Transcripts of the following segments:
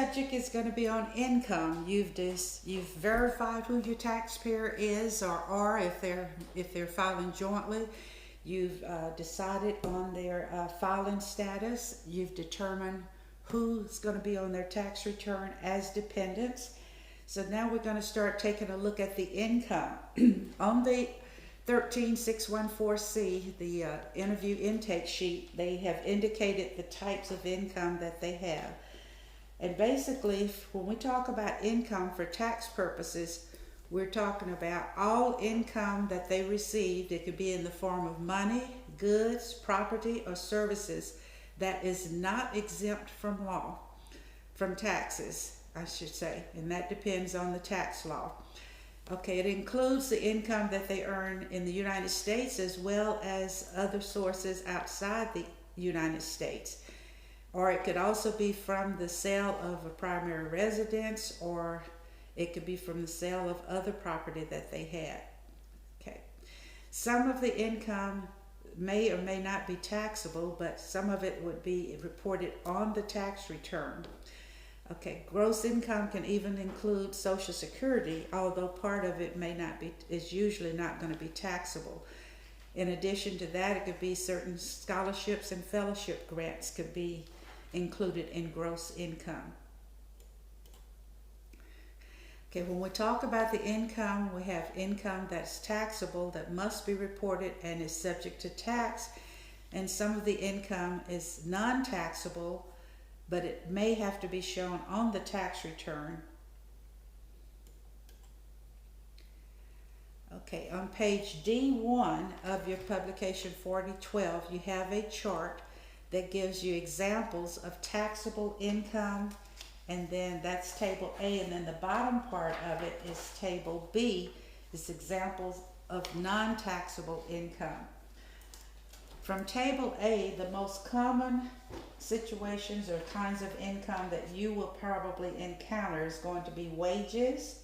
subject is going to be on income. You've verified who your taxpayer is or are if they're filing jointly. You've decided on their filing status. You've determined who's going to be on their tax return as dependents. So now we're going to start taking a look at the income. On the 13614C, the interview intake sheet, they have indicated the types of income that they have. And basically, when we talk about income for tax purposes, we're talking about all income that they received. It could be in the form of money, goods, property, or services that is not exempt from taxes, I should say. And that depends on the tax law. Okay, it includes the income that they earn in the United States as well as other sources outside the United States. Or it could also be from the sale of a primary residence, or it could be from the sale of other property that they had. Okay. Some of the income may or may not be taxable, but some of it would be reported on the tax return. Okay, gross income can even include Social Security, although part of it is usually not going to be taxable. In addition to that, it could be certain scholarships and fellowship grants could be included in gross income. Okay, when we talk about the income, we have income that's taxable that must be reported and is subject to tax, and some of the income is non-taxable, but it may have to be shown on the tax return. Okay, on page D1 of your publication 4012, you have a chart that gives you examples of taxable income, and then that's table A, and then the bottom part of it is table B, is examples of non-taxable income. From table A, the most common situations or kinds of income that you will probably encounter is going to be wages,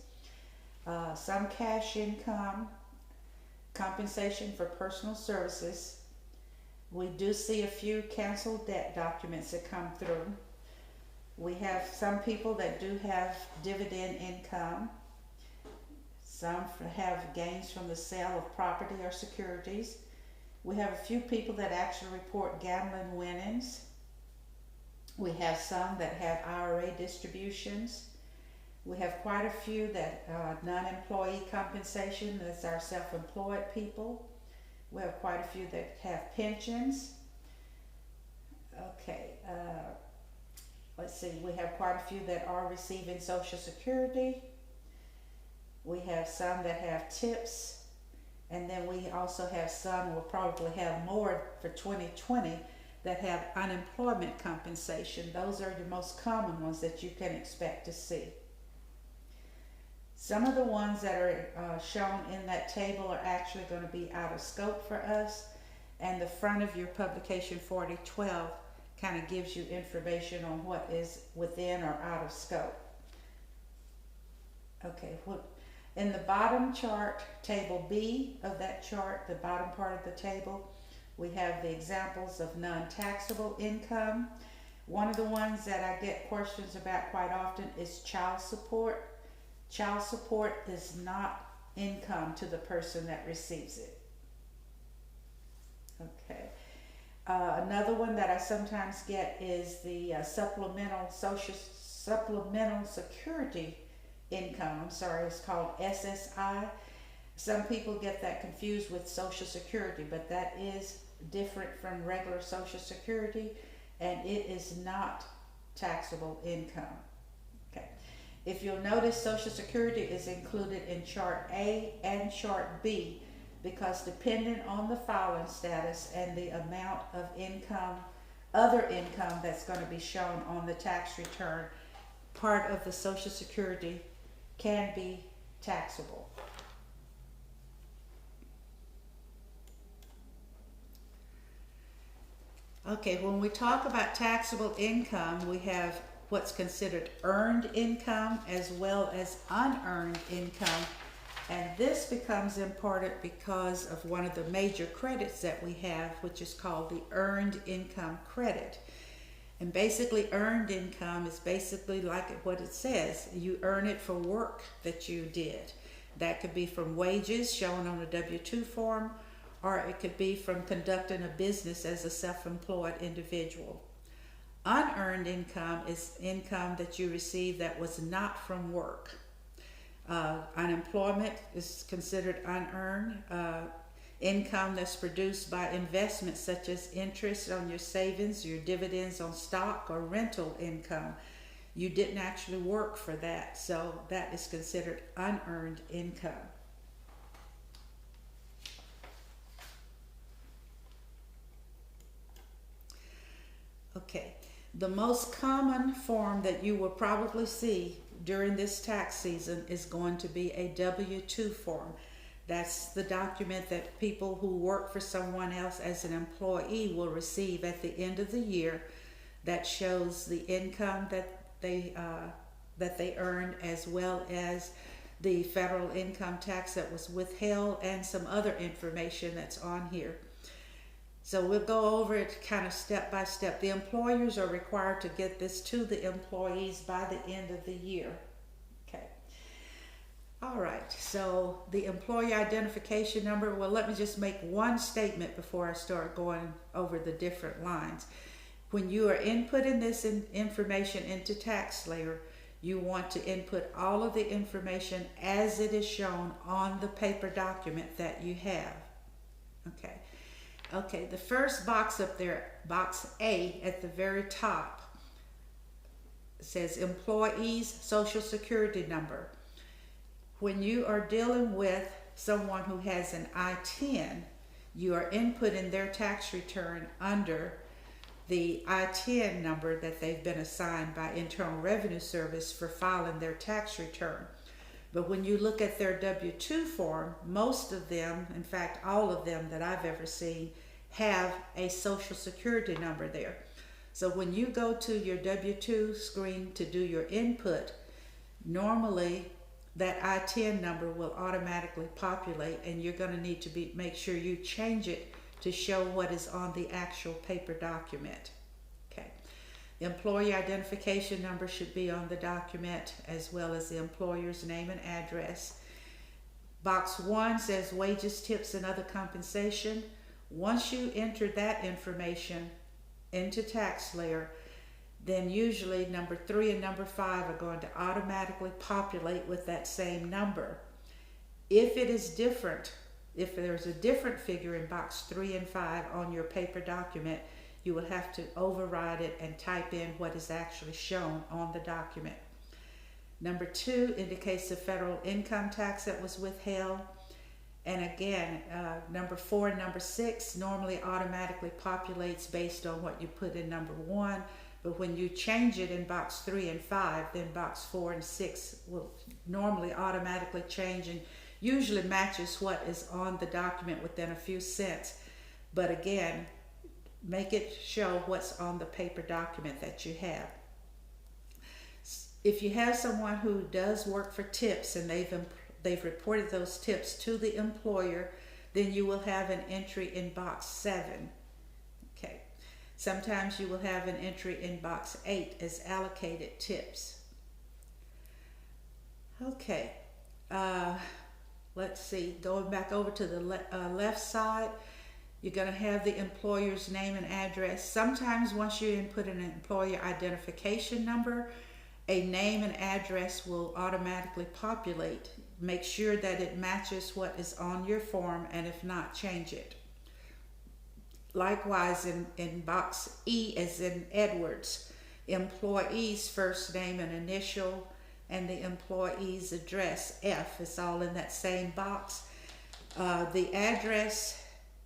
some cash income, compensation for personal services. We do see a few canceled debt documents that come through. We have some people that do have dividend income. Some have gains from the sale of property or securities. We have a few people that actually report gambling winnings. We have some that have IRA distributions. We have quite a few that non-employee compensation, that's our self-employed people. We have quite a few that have pensions. Okay, let's see, we have quite a few that are receiving Social Security. We have some that have tips. And then we also have some, we'll probably have more for 2020, that have unemployment compensation. Those are the most common ones that you can expect to see. Some of the ones that are shown in that table are actually going to be out of scope for us, and the front of your publication 4012 kind of gives you information on what is within or out of scope. Okay, in the bottom chart, table B of that chart, the bottom part of the table, we have the examples of non-taxable income. One of the ones that I get questions about quite often is child support. Child support is not income to the person that receives it. Okay. Another one that I sometimes get is the supplemental security income. It's called SSI. Some people get that confused with Social Security, but that is different from regular Social Security, and it is not taxable income. Okay. If you'll notice, Social Security is included in Chart A and Chart B because depending on the filing status and the amount of income, other income that's going to be shown on the tax return, part of the Social Security can be taxable. Okay, when we talk about taxable income, we have what's considered earned income as well as unearned income. And this becomes important because of one of the major credits that we have, which is called the Earned Income Credit. And basically earned income is basically like what it says. You earn it for work that you did. That could be from wages shown on a W-2 form, or it could be from conducting a business as a self-employed individual. Unearned income is income that you receive that was not from work. Unemployment is considered unearned. Income that's produced by investments such as interest on your savings, your dividends on stock, or rental income. You didn't actually work for that, so that is considered unearned income. Okay, the most common form that you will probably see during this tax season is going to be a W-2 form. That's the document that people who work for someone else as an employee will receive at the end of the year, that shows the income that they earned, as well as the federal income tax that was withheld and some other information that's on here. So we'll go over it kind of step by step. The employers are required to get this to the employees by the end of the year. Okay. All right, so the employee identification number, well, let me just make one statement before I start going over the different lines. When you are inputting this information into TaxSlayer, you want to input all of the information as it is shown on the paper document that you have. Okay, the first box up there, box A at the very top, says employee's social security number. When you are dealing with someone who has an I-10, you are inputting their tax return under the I-10 number that they've been assigned by Internal Revenue Service for filing their tax return. But when you look at their W-2 form, most of them, in fact all of them that I've ever seen, have a social security number there. So when you go to your W-2 screen to do your input, normally that I-10 number will automatically populate, and you're going to need to make sure you change it to show what is on the actual paper document. Okay. The employee identification number should be on the document, as well as the employer's name and address. Box 1 says wages, tips, and other compensation. Once you enter that information into TaxSlayer, then usually number 3 and number 5 are going to automatically populate with that same number. If it is different, if there's a different figure in box 3 and 5 on your paper document, you will have to override it and type in what is actually shown on the document. Number 2 indicates the federal income tax that was withheld. And again, number 4 and number 6 normally automatically populates based on what you put in number 1. But when you change it in box 3 and 5, then box 4 and 6 will normally automatically change and usually matches what is on the document within a few cents. But again, make it show what's on the paper document that you have. If you have someone who does work for tips and they've reported those tips to the employer, then you will have an entry in box 7. Okay. Sometimes you will have an entry in box 8 as allocated tips. Okay, let's see, going back over to the left side, you're going to have the employer's name and address. Sometimes once you input an employer identification number, a name and address will automatically populate. Make sure that it matches what is on your form, and if not, change it. Likewise, in box E, as in Edwards, employee's first name and initial, and the employee's address, F, is all in that same box. The address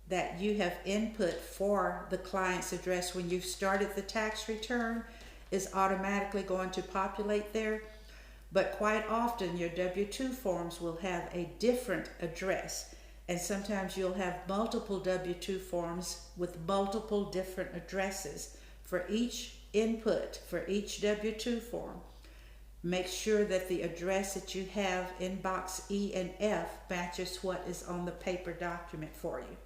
that you have input for the client's address when you started the tax return is automatically going to populate there. But quite often your W-2 forms will have a different address. And sometimes you'll have multiple W-2 forms with multiple different addresses. For each input, for each W-2 form, make sure that the address that you have in box E and F matches what is on the paper document for you.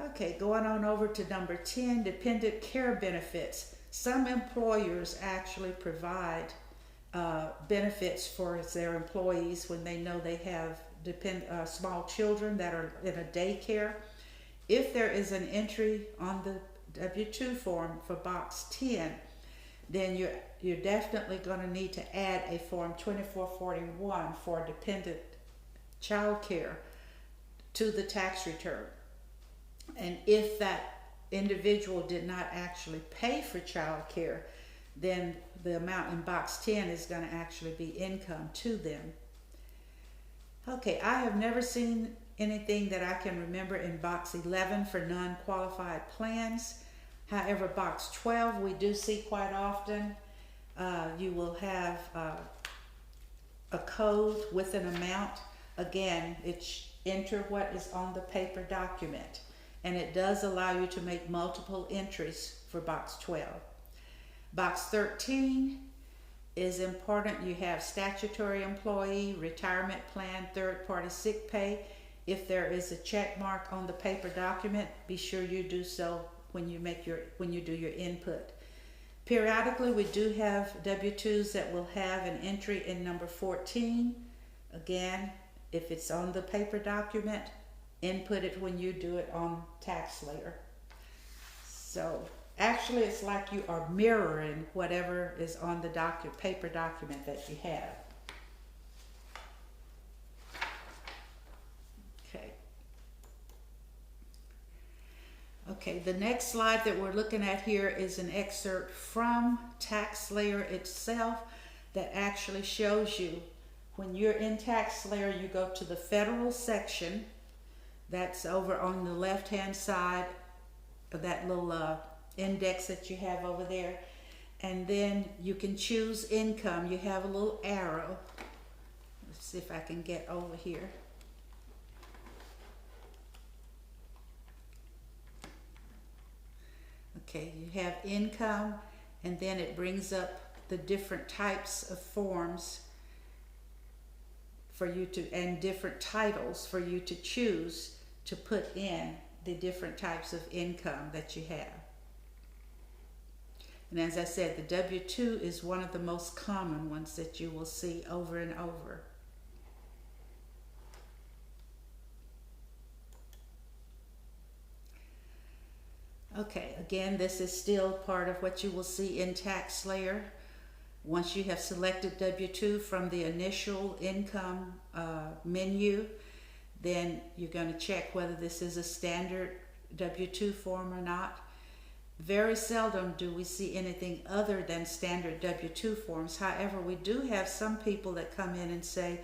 Okay, going on over to number 10, dependent care benefits. Some employers actually provide benefits for their employees when they know they have small children that are in a daycare. If there is an entry on the W-2 form for box 10, then you're definitely going to need to add a form 2441 for dependent child care to the tax return. And if that individual did not actually pay for child care, then the amount in box 10 is going to actually be income to them. Okay, I have never seen anything that I can remember in box 11 for non-qualified plans. However, box 12 we do see quite often. You will have a code with an amount. Again, it's enter what is on the paper document, and it does allow you to make multiple entries for box 12. Box 13 is important. You have statutory employee, retirement plan, third-party sick pay. If there is a check mark on the paper document, be sure you do so when you do your input. Periodically, we do have W-2s that will have an entry in number 14. Again, if it's on the paper document, input it when you do it on TaxSlayer. So actually, it's like you are mirroring whatever is on the paper document that you have. Okay, the next slide that we're looking at here is an excerpt from TaxSlayer itself that actually shows you when you're in TaxSlayer, you go to the federal section. That's over on the left-hand side of that little index that you have over there. And then you can choose income. You have a little arrow. Let's see if I can get over here. Okay, you have income, and then it brings up the different types of forms for you to, and different titles for you to choose to put in the different types of income that you have. And as I said, the W-2 is one of the most common ones that you will see over and over. Okay, again, this is still part of what you will see in TaxSlayer. Once you have selected W-2 from the initial income menu, then you're going to check whether this is a standard W-2 form or not. Very seldom do we see anything other than standard W-2 forms. However, we do have some people that come in and say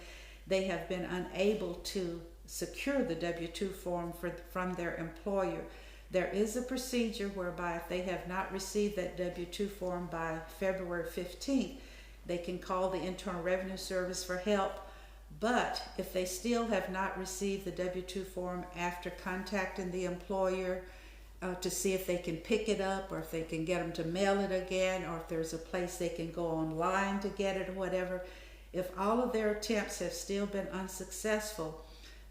they have been unable to secure the W-2 form from their employer. There is a procedure whereby if they have not received that W-2 form by February 15th, they can call the Internal Revenue Service for help. But if they still have not received the W-2 form after contacting the employer to see if they can pick it up, or if they can get them to mail it again, or if there's a place they can go online to get it or whatever, if all of their attempts have still been unsuccessful,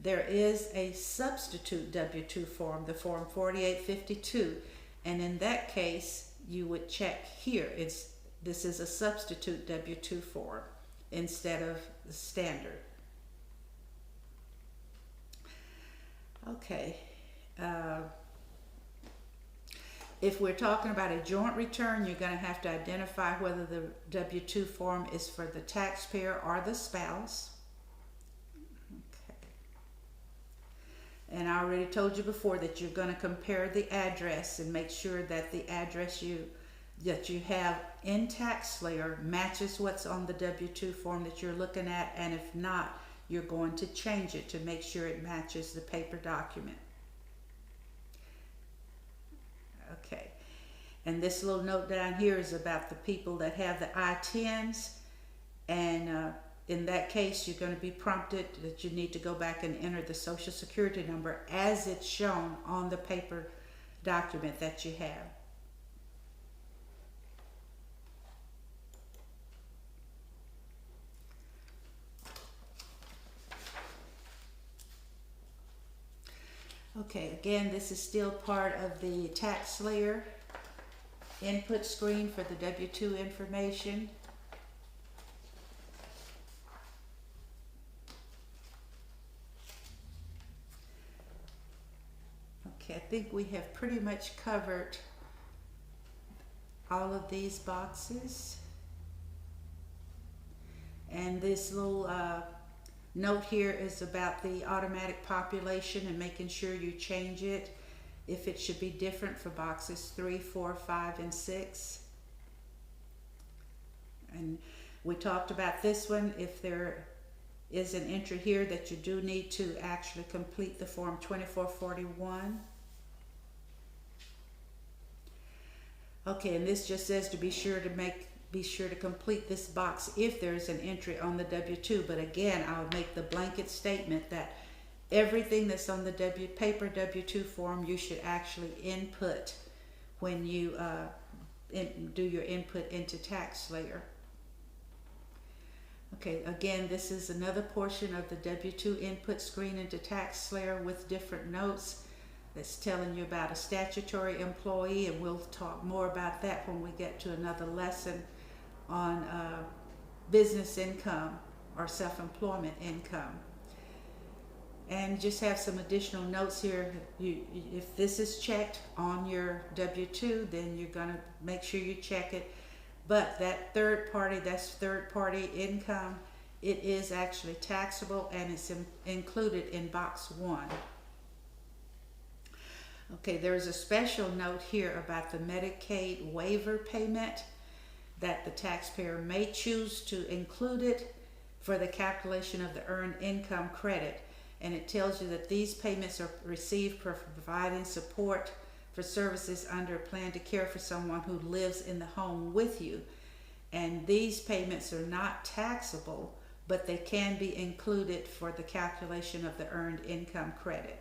there is a substitute W-2 form, the form 4852, and in that case you would check here. This is a substitute W-2 form instead of the standard. Okay, if we're talking about a joint return, you're going to have to identify whether the W-2 form is for the taxpayer or the spouse. And I already told you before that you're going to compare the address and make sure that the address that you have in TaxSlayer matches what's on the W-2 form that you're looking at, and if not, you're going to change it to make sure it matches the paper document. Okay, and this little note down here is about the people that have the I-10s, and in that case, you're going to be prompted that you need to go back and enter the Social Security number as it's shown on the paper document that you have. Okay, again, this is still part of the tax layer input screen for the W-2 information. Okay, I think we have pretty much covered all of these boxes. And this little note here is about the automatic population and making sure you change it if it should be different for boxes 3, 4, 5, and 6. And we talked about this one. If there is an entry here that you do need to actually complete the form 2441. Okay, and this just says to be sure to complete this box if there's an entry on the W-2. But again, I'll make the blanket statement that everything that's on the paper W-2 form you should actually input when you do your input into TaxSlayer. Okay, again, this is another portion of the W-2 input screen into TaxSlayer with different notes that's telling you about a statutory employee, and we'll talk more about that when we get to another lesson on business income or self-employment income. And just have some additional notes here. If this is checked on your W-2, then you're going to make sure you check it. But that third party income, it is actually taxable, and it's included in box 1. Okay, there's a special note here about the Medicaid waiver payment that the taxpayer may choose to include it for the calculation of the earned income credit. And it tells you that these payments are received for providing support for services under a plan to care for someone who lives in the home with you. And these payments are not taxable, but they can be included for the calculation of the earned income credit.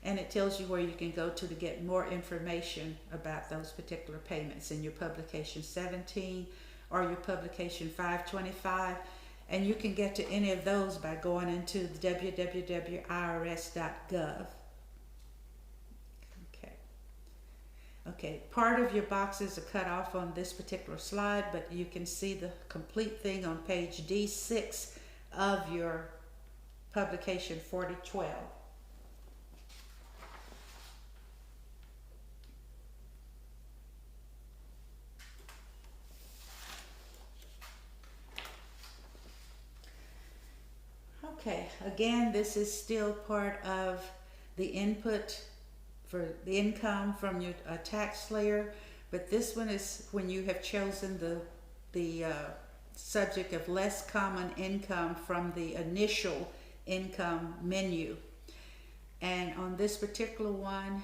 And it tells you where you can go to get more information about those particular payments in your publication 17 or your publication 525. And you can get to any of those by going into the www.irs.gov. Okay, part of your boxes are cut off on this particular slide, but you can see the complete thing on page D6 of your publication 4012. Okay, again, this is still part of the input for the income from your tax layer, but this one is when you have chosen the subject of less common income from the initial income menu. And on this particular one,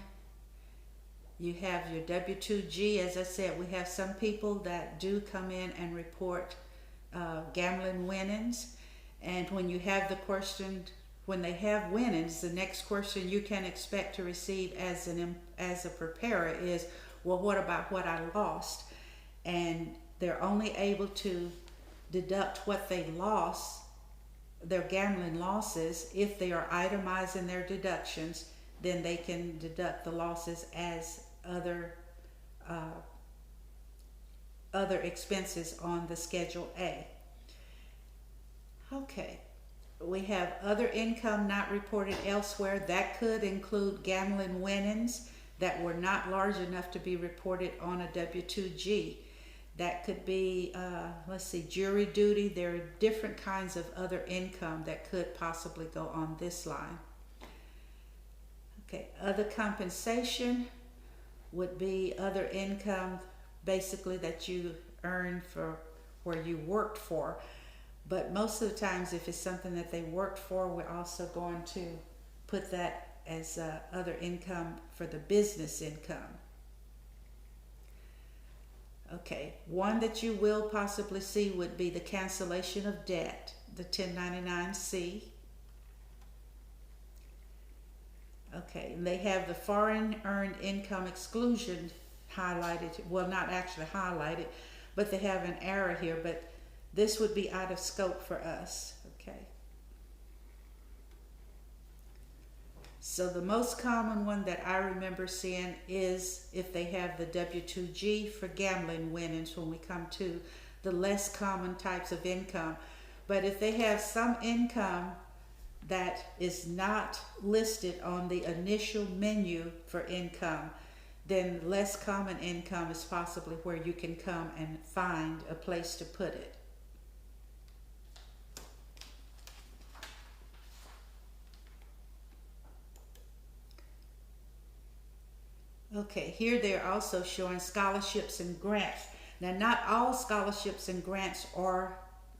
you have your W-2G. As I said, we have some people that do come in and report gambling winnings. And when you have the question, when they have winnings, the next question you can expect to receive as a preparer is, well, what about what I lost? And they're only able to deduct what they lost, their gambling losses. If they are itemizing their deductions, then they can deduct the losses as other expenses on the Schedule A. Okay, we have other income not reported elsewhere. That could include gambling winnings that were not large enough to be reported on a W-2G. That could be, jury duty. There are different kinds of other income that could possibly go on this line. Okay, other compensation would be other income basically that you earn for where you worked for. But most of the times, if it's something that they worked for, we're also going to put that as other income for the business income. Okay, one that you will possibly see would be the cancellation of debt, the 1099-C. Okay, and they have the foreign earned income exclusion highlighted. Well, not actually highlighted, but they have an arrow here, but this would be out of scope for us, okay? So the most common one that I remember seeing is if they have the W-2G for gambling winnings when we come to the less common types of income. But if they have some income that is not listed on the initial menu for income, then less common income is possibly where you can come and find a place to put it. Okay, here they're also showing scholarships and grants. Now, not all scholarships and grants are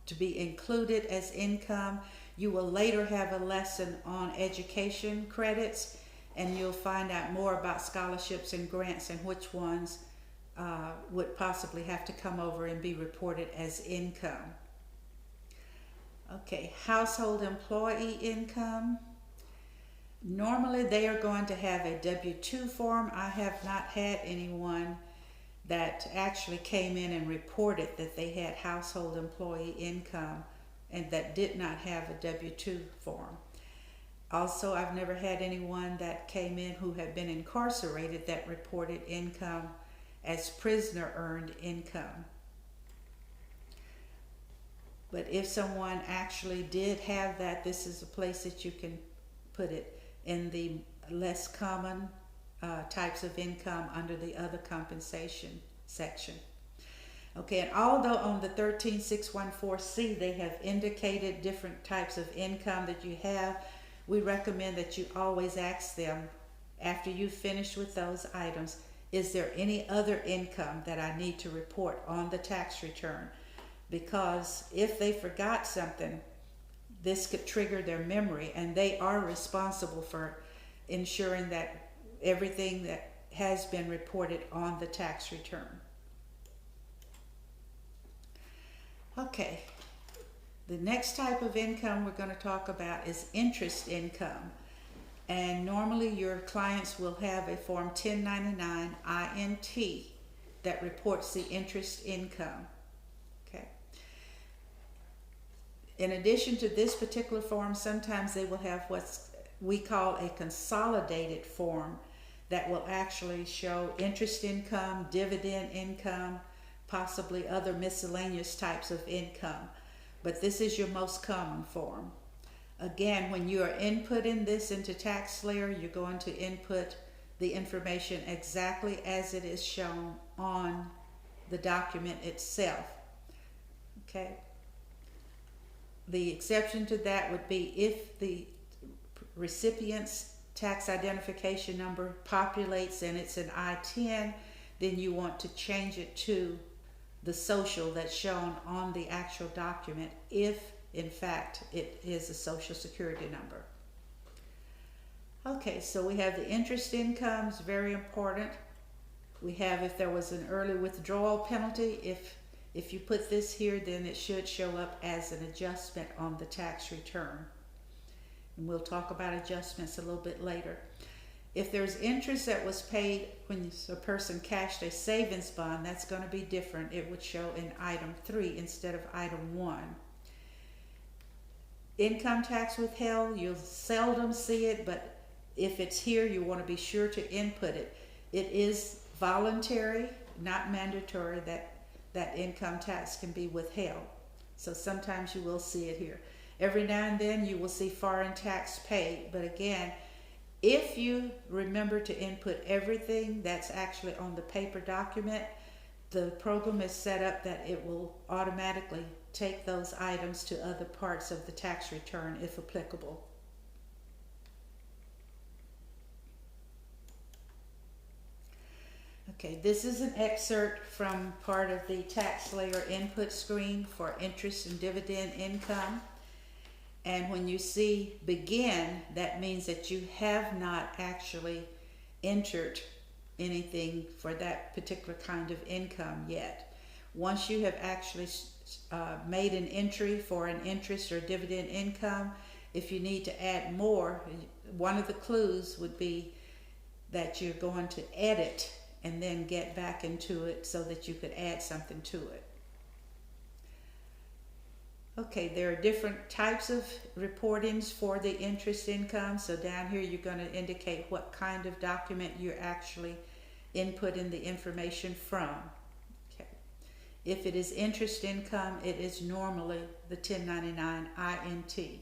to be included as income. You will later have a lesson on education credits, and you'll find out more about scholarships and grants and which ones would possibly have to come over and be reported as income. Okay, household employee income. Normally they are going to have a W-2 form. I have not had anyone that actually came in and reported that they had household employee income and that did not have a W-2 form. Also, I've never had anyone that came in who had been incarcerated that reported income as prisoner earned income. But if someone actually did have that, this is a place that you can put it in the less common types of income under the other compensation section. Okay, and although on the 13614C they have indicated different types of income that you have, we recommend that you always ask them after you've finished with those items, is there any other income that I need to report on the tax return? Because if they forgot something, this could trigger their memory, and they are responsible for ensuring that everything that has been reported on the tax return. Okay, the next type of income we're going to talk about is interest income. And normally your clients will have a Form 1099 INT that reports the interest income. Okay. In addition to this particular form, sometimes they will have what we call a consolidated form that will actually show interest income, dividend income, possibly other miscellaneous types of income. But this is your most common form. Again, when you are inputting this into TaxSlayer, you're going to input the information exactly as it is shown on the document itself. Okay. The exception to that would be if the recipient's tax identification number populates and it's an I-10, then you want to change it to the social that's shown on the actual document if in fact it is a social security number. Okay, so we have the interest income, is very important. We have if there was an early withdrawal penalty. If you put this here, then it should show up as an adjustment on the tax return. And we'll talk about adjustments a little bit later. If there's interest that was paid when a person cashed a savings bond, that's going to be different. It would show in item 3 instead of item 1. Income tax withheld, you'll seldom see it, but if it's here, you want to be sure to input it. It is voluntary, not mandatory, that income tax can be withheld. So sometimes you will see it here. Every now and then you will see foreign tax paid, but again, if you remember to input everything that's actually on the paper document, the program is set up that it will automatically take those items to other parts of the tax return if applicable. Okay, this is an excerpt from part of the TaxSlayer input screen for interest and dividend income. And when you see begin, that means that you have not actually entered anything for that particular kind of income yet. Once you have actually made an entry for an interest or dividend income, if you need to add more, one of the clues would be that you're going to edit and then get back into it so that you could add something to it. Okay, there are different types of reportings for the interest income. So down here you're going to indicate what kind of document you're actually inputting the information from. Okay. If it is interest income, it is normally the 1099 INT. Okay.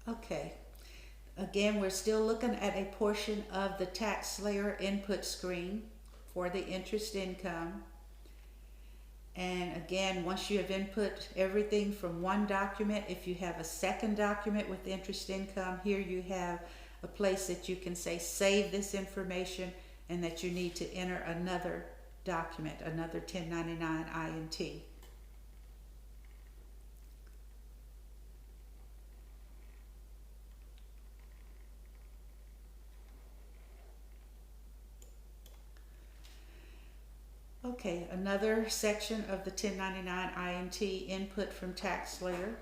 Okay. Again, we're still looking at a portion of the tax layer input screen for the interest income. And again, once you have input everything from one document, if you have a second document with interest income, here you have a place that you can say save this information and that you need to enter another document, another 1099 INT. Okay, another section of the 1099 INT input from tax layer.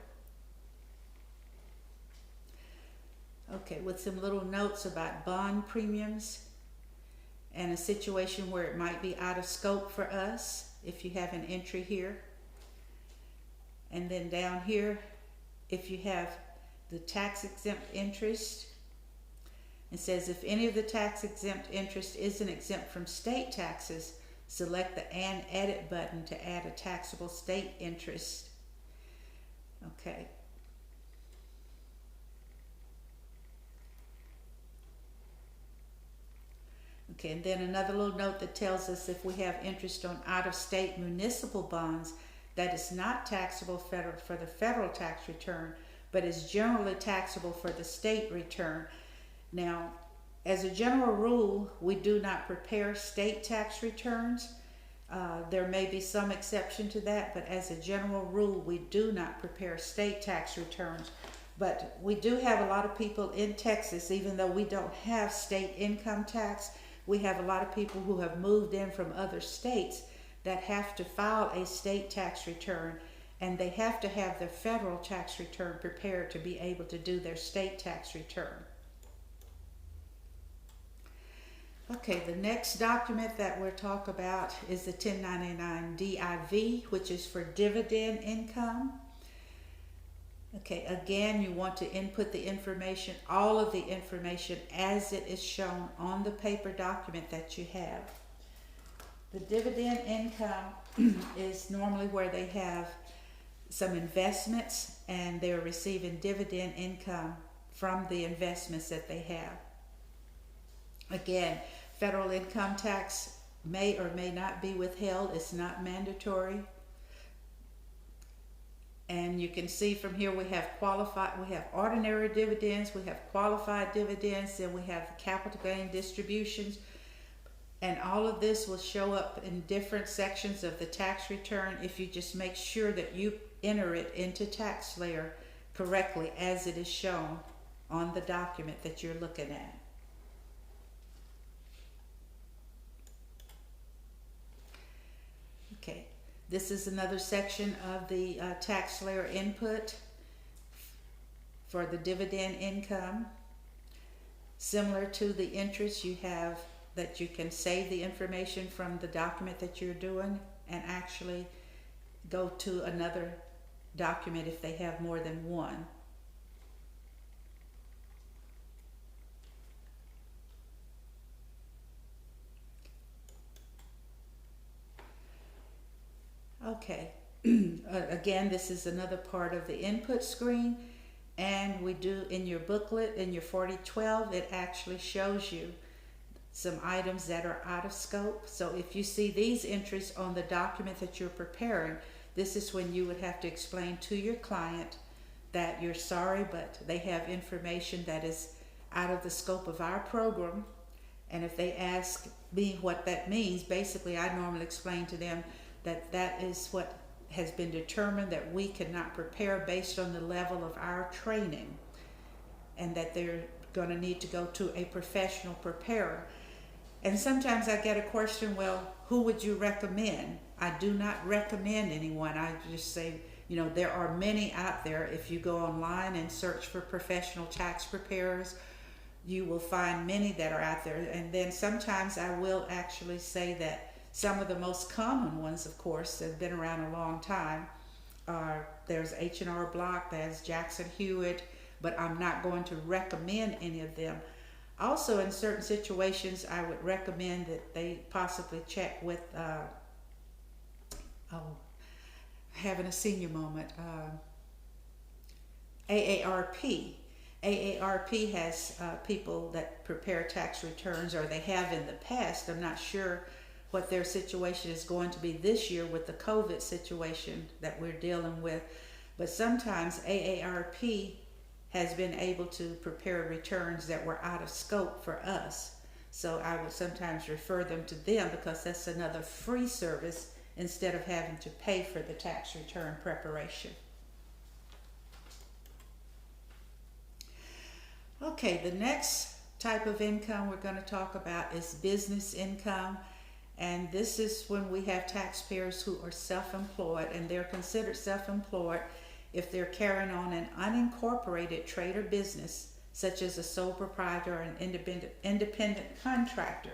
Okay, with some little notes about bond premiums and a situation where it might be out of scope for us if you have an entry here. And then down here, if you have the tax exempt interest, it says if any of the tax exempt interest isn't exempt from state taxes, select the "and edit" button to add a taxable state interest. Okay. Okay, and then another little note that tells us if we have interest on out-of-state municipal bonds that is not taxable for the federal tax return, but is generally taxable for the state return. Now, as a general rule, we do not prepare state tax returns. There may be some exception to that, but as a general rule, we do not prepare state tax returns. But we do have a lot of people in Texas, even though we don't have state income tax, we have a lot of people who have moved in from other states that have to file a state tax return, and they have to have their federal tax return prepared to be able to do their state tax return. Okay, the next document that we'll talk about is the 1099 DIV, which is for dividend income. Okay, again, you want to input the information, all of the information as it is shown on the paper document that you have. The dividend income is normally where they have some investments and they're receiving dividend income from the investments that they have. Again, federal income tax may or may not be withheld. It's not mandatory. And you can see from here we have ordinary dividends, we have qualified dividends, then we have capital gain distributions. And all of this will show up in different sections of the tax return if you just make sure that you enter it into tax layer correctly as it is shown on the document that you're looking at. Okay, this is another section of the tax layer input for the dividend income. Similar to the interest, you have that you can save the information from the document that you're doing and actually go to another document if they have more than one. Okay, again, this is another part of the input screen, and we do in your booklet, in your 4012, it actually shows you some items that are out of scope. So if you see these entries on the document that you're preparing, this is when you would have to explain to your client that you're sorry, but they have information that is out of the scope of our program. And if they ask me what that means, basically I normally explain to them that that is what has been determined that we cannot prepare based on the level of our training, and that they're going to need to go to a professional preparer. And sometimes I get a question, well, who would you recommend? I do not recommend anyone. I just say, there are many out there. If you go online and search for professional tax preparers, you will find many that are out there. And then sometimes I will actually say that some of the most common ones, of course, that have been around a long time, there's H&R Block, there's Jackson Hewitt, but I'm not going to recommend any of them. Also, in certain situations, I would recommend that they possibly check with, having a senior moment, AARP. AARP has people that prepare tax returns, or they have in the past. I'm not sure what their situation is going to be this year with the COVID situation that we're dealing with, but sometimes AARP has been able to prepare returns that were out of scope for us. So I would sometimes refer them to them, because that's another free service instead of having to pay for the tax return preparation. Okay, the next type of income we're going to talk about is business income. And this is when we have taxpayers who are self-employed, and they're considered self-employed if they're carrying on an unincorporated trade or business, such as a sole proprietor or an independent contractor.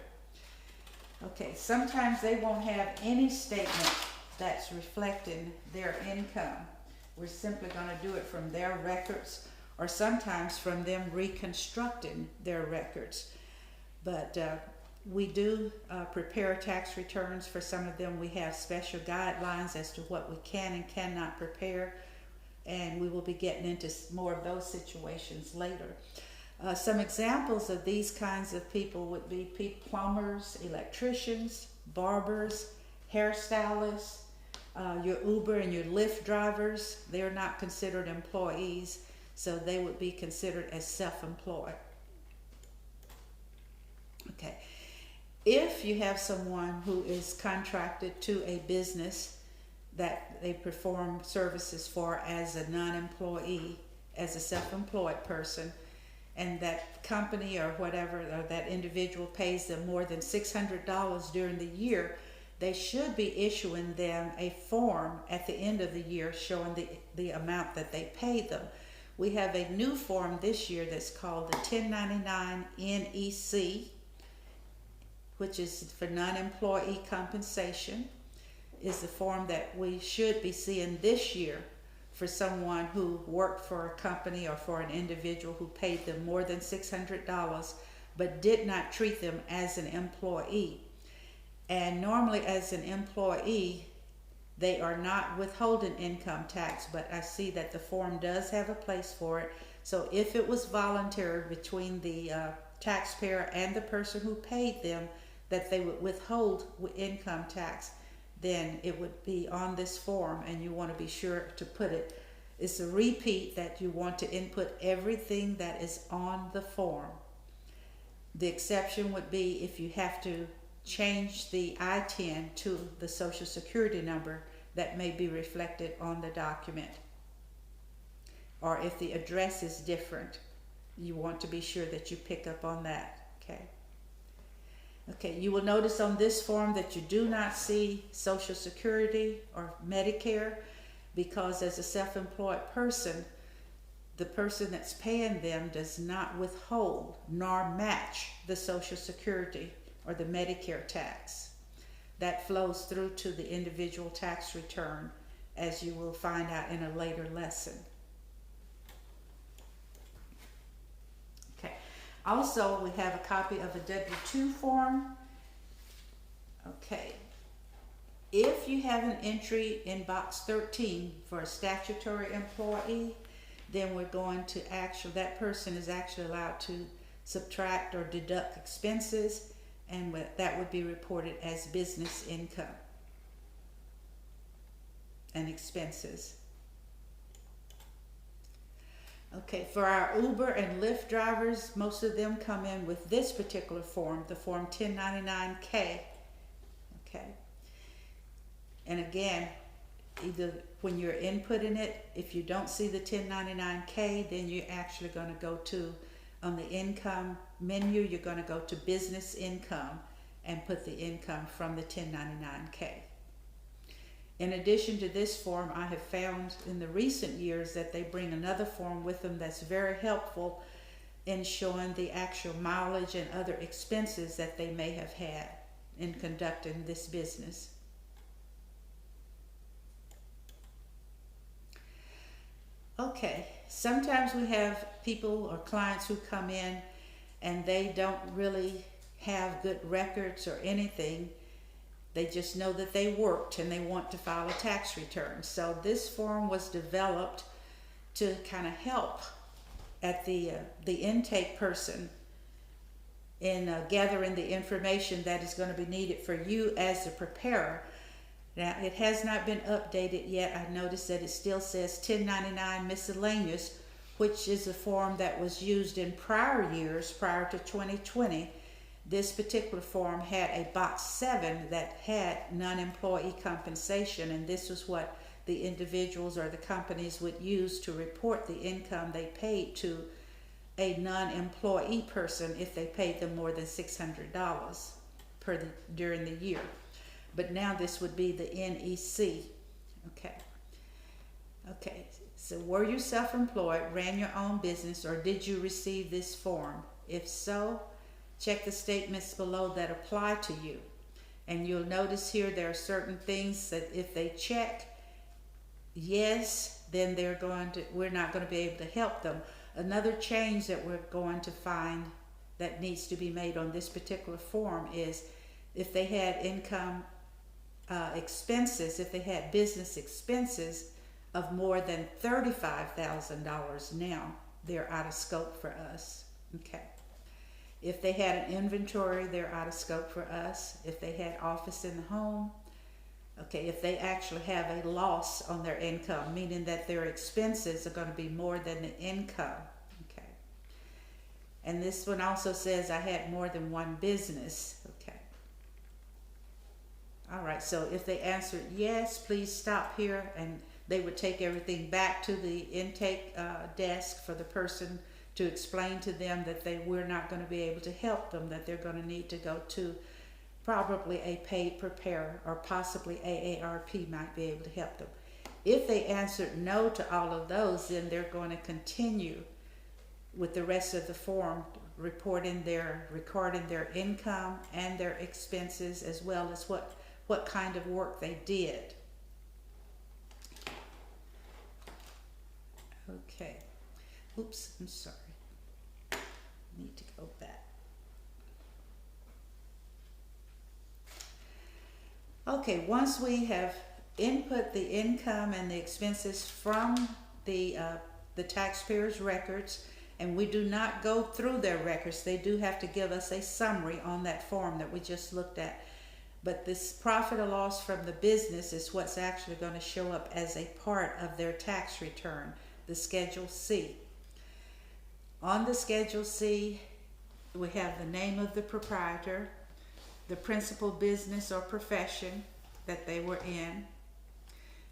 Okay, sometimes they won't have any statement that's reflecting their income. We're simply going to do it from their records, or sometimes from them reconstructing their records. But we do prepare tax returns. For some of them, we have special guidelines as to what we can and cannot prepare, and we will be getting into more of those situations later. Some examples of these kinds of people would be plumbers, electricians, barbers, hairstylists, your Uber and your Lyft drivers. They're not considered employees, so they would be considered as self-employed. Okay. If you have someone who is contracted to a business that they perform services for as a non-employee, as a self-employed person, and that company or whatever, or that individual pays them more than $600 during the year, they should be issuing them a form at the end of the year showing the amount that they paid them. We have a new form this year that's called the 1099 NEC, which is for non-employee compensation, is the form that we should be seeing this year for someone who worked for a company or for an individual who paid them more than $600 but did not treat them as an employee. And normally as an employee, they are not withholding income tax, but I see that the form does have a place for it. So if it was voluntary between the taxpayer and the person who paid them, that they would withhold income tax, then it would be on this form, and you want to be sure to put it. It's a repeat that you want to input everything that is on the form. The exception would be if you have to change the ITIN to the Social Security number that may be reflected on the document. Or if the address is different, you want to be sure that you pick up on that, okay? Okay, you will notice on this form that you do not see Social Security or Medicare, because as a self-employed person, the person that's paying them does not withhold nor match the Social Security or the Medicare tax. That flows through to the individual tax return, as you will find out in a later lesson. Okay. Also, we have a copy of a W-2 form. Okay. If you have an entry in box 13 for a statutory employee, then we're going to that person is actually allowed to subtract or deduct expenses, and that would be reported as business income and expenses. Okay, for our Uber and Lyft drivers, most of them come in with this particular form, the form 1099K. Okay. And again, either when you're inputting it, if you don't see the 1099K, then you're actually going to go to, on the income menu, you're going to go to business income, and put the income from the 1099K. In addition to this form, I have found in the recent years that they bring another form with them that's very helpful in showing the actual mileage and other expenses that they may have had in conducting this business. Okay, sometimes we have people or clients who come in and they don't really have good records or anything. They just know that they worked and they want to file a tax return. So this form was developed to kind of help at the intake person in gathering the information that is going to be needed for you as the preparer. Now, it has not been updated yet. I noticed that it still says 1099 Miscellaneous, which is a form that was used in prior years, prior to 2020. This particular form had a box 7 that had non-employee compensation, and this was what the individuals or the companies would use to report the income they paid to a non-employee person if they paid them more than $600 during the year. But now this would be the NEC. Okay, so were you self-employed, ran your own business, or did you receive this form? If so, check the statements below that apply to you. And you'll notice here there are certain things that if they check yes, then we're not going to be able to help them. Another change that we're going to find that needs to be made on this particular form is if they had income expenses, if they had business expenses of more than $35,000, now they're out of scope for us. Okay. If they had an inventory, they're out of scope for us. If they had office in the home, okay, if they actually have a loss on their income, meaning that their expenses are going to be more than the income, okay. And this one also says I had more than one business, okay. All right, so if they answered yes, please stop here, and they would take everything back to the intake desk for the person to explain to them that we're not going to be able to help them, that they're going to need to go to probably a paid preparer, or possibly AARP might be able to help them. If they answered no to all of those, then they're going to continue with the rest of the form, recording their income and their expenses, as well as what kind of work they did. Okay. Oops, I'm sorry. Need to go back. Okay, once we have input the income and the expenses from the taxpayer's records, and we do not go through their records, they do have to give us a summary on that form that we just looked at. But this profit or loss from the business is what's actually going to show up as a part of their tax return, the Schedule C. On the Schedule C, we have the name of the proprietor, the principal business or profession that they were in,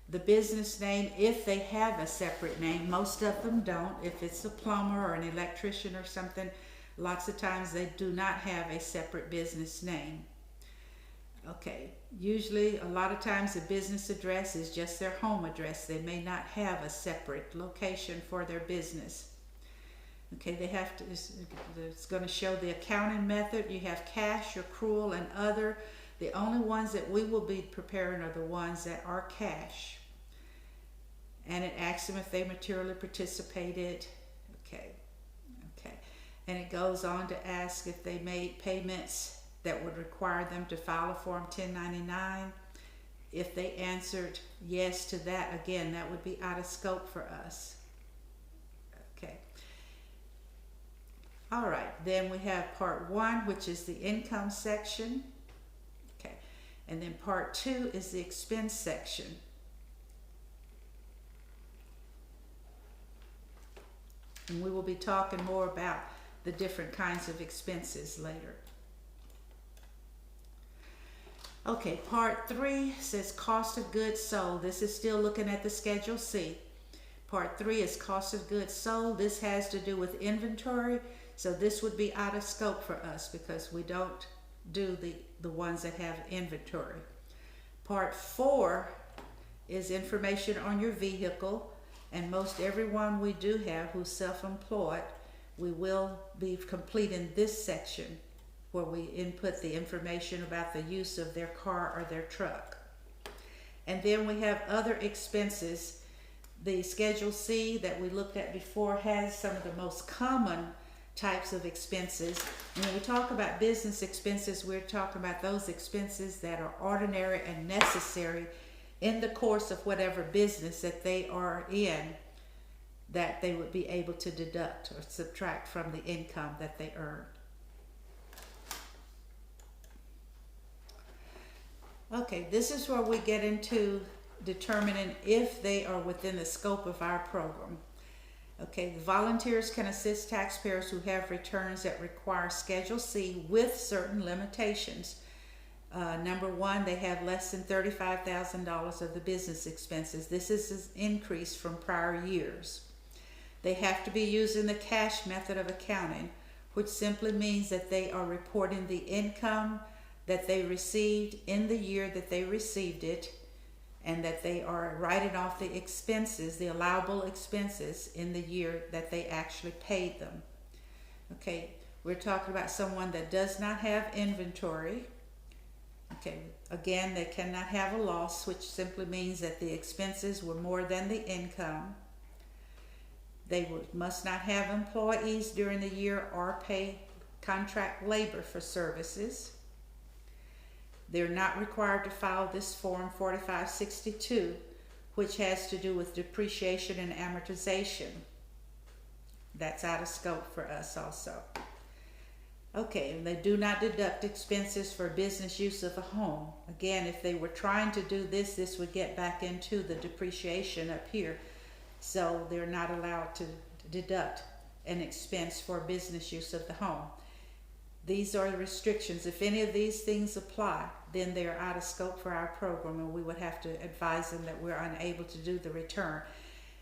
the business name if they have a separate name. Most of them don't. If it's a plumber or an electrician or something, lots of times they do not have a separate business name. Okay, usually a lot of times the business address is just their home address. They may not have a separate location for their business. Okay, it's going to show the accounting method. You have cash, accrual, and other. The only ones that we will be preparing are the ones that are cash. And it asks them if they materially participated. Okay. And it goes on to ask if they made payments that would require them to file a Form 1099. If they answered yes to that, again, that would be out of scope for us. Okay. All right, then we have Part 1, which is the income section. Okay, and then Part 2 is the expense section. And we will be talking more about the different kinds of expenses later. Okay, Part 3 says cost of goods sold. This is still looking at the Schedule C. Part 3 is cost of goods sold. This has to do with inventory. So this would be out of scope for us because we don't do the ones that have inventory. Part 4 is information on your vehicle, and most everyone we do have who's self-employed, we will be completing this section where we input the information about the use of their car or their truck. And then we have other expenses. The Schedule C that we looked at before has some of the most common types of expenses. And when we talk about business expenses, we're talking about those expenses that are ordinary and necessary in the course of whatever business that they are in, that they would be able to deduct or subtract from the income that they earn. Okay, this is where we get into determining if they are within the scope of our program. Okay, the volunteers can assist taxpayers who have returns that require Schedule C with certain limitations. Number one, they have less than $35,000 of the business expenses. This is an increase from prior years. They have to be using the cash method of accounting, which simply means that they are reporting the income that they received in the year that they received it, and that they are writing off the expenses, the allowable expenses, in the year that they actually paid them. Okay, we're talking about someone that does not have inventory. Okay, again, they cannot have a loss, which simply means that the expenses were more than the income. They must not have employees during the year or pay contract labor for services. They're not required to file this Form 4562, which has to do with depreciation and amortization. That's out of scope for us also. Okay, and they do not deduct expenses for business use of a home. Again, if they were trying to do this, this would get back into the depreciation up here. So they're not allowed to deduct an expense for business use of the home. These are the restrictions. If any of these things apply, then they are out of scope for our program, and we would have to advise them that we're unable to do the return.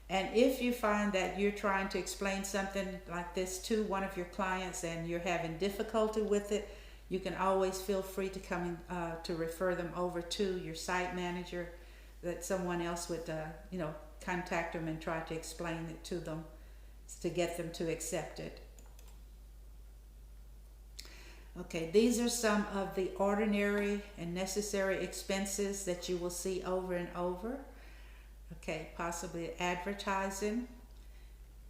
And if you find that you're trying to explain something like this to one of your clients and you're having difficulty with it, you can always feel free to come in, to refer them over to your site manager, that someone else would contact them and try to explain it to them to get them to accept it. Okay, these are some of the ordinary and necessary expenses that you will see over and over. Okay, possibly advertising,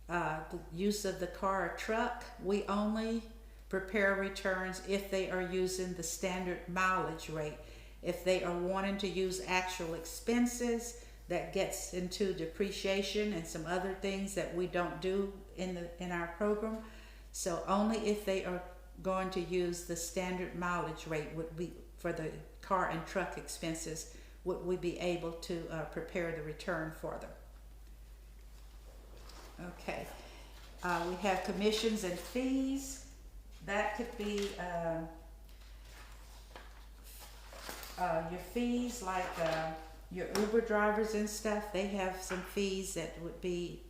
the use of the car or truck. We only prepare returns if they are using the standard mileage rate. If they are wanting to use actual expenses, that gets into depreciation and some other things that we don't do in our program. So only if they are going to use the standard mileage rate would be for the car and truck expenses, would we be able to prepare the return for them. Okay, we have commissions and fees. That could be your fees, like your Uber drivers and stuff. They have some fees that would be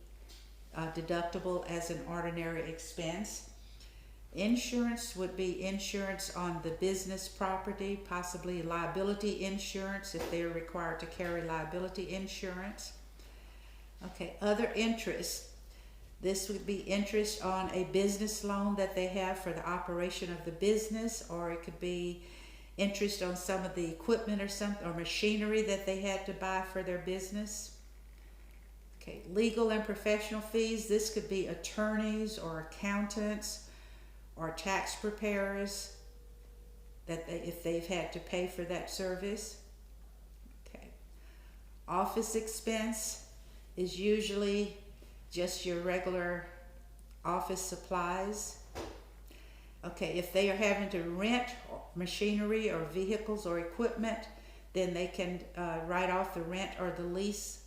deductible as an ordinary expense. Insurance would be insurance on the business property, possibly liability insurance if they are required to carry liability insurance. Okay, other interest. This would be interest on a business loan that they have for the operation of the business, or it could be interest on some of the equipment or machinery that they had to buy for their business. Okay, legal and professional fees. This could be attorneys or accountants or tax preparers that if they've had to pay for that service. Okay. Office expense is usually just your regular office supplies. Okay, if they are having to rent machinery or vehicles or equipment, then they can write off the rent or the lease.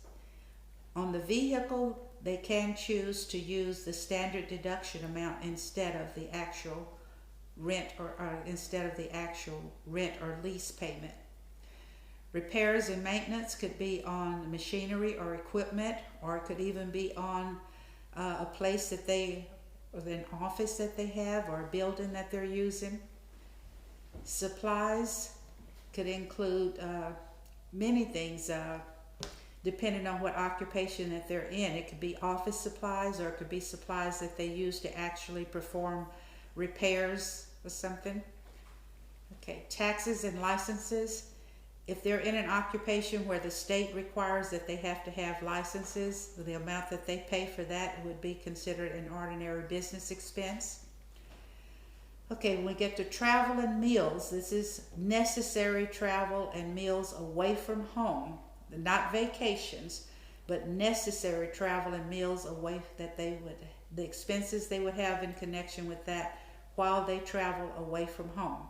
On the vehicle, they can choose to use the standard deduction amount instead of the actual rent or lease payment. Repairs and maintenance could be on machinery or equipment, or it could even be on a place or an office that they have, or a building that they're using. Supplies could include many things, depending on what occupation that they're in. It could be office supplies, or it could be supplies that they use to actually perform repairs or something. Okay, taxes and licenses. If they're in an occupation where the state requires that they have to have licenses, the amount that they pay for that would be considered an ordinary business expense. Okay, when we get to travel and meals, this is necessary travel and meals away from home, not vacations, but necessary travel and meals away that the expenses they would have in connection with that while they travel away from home.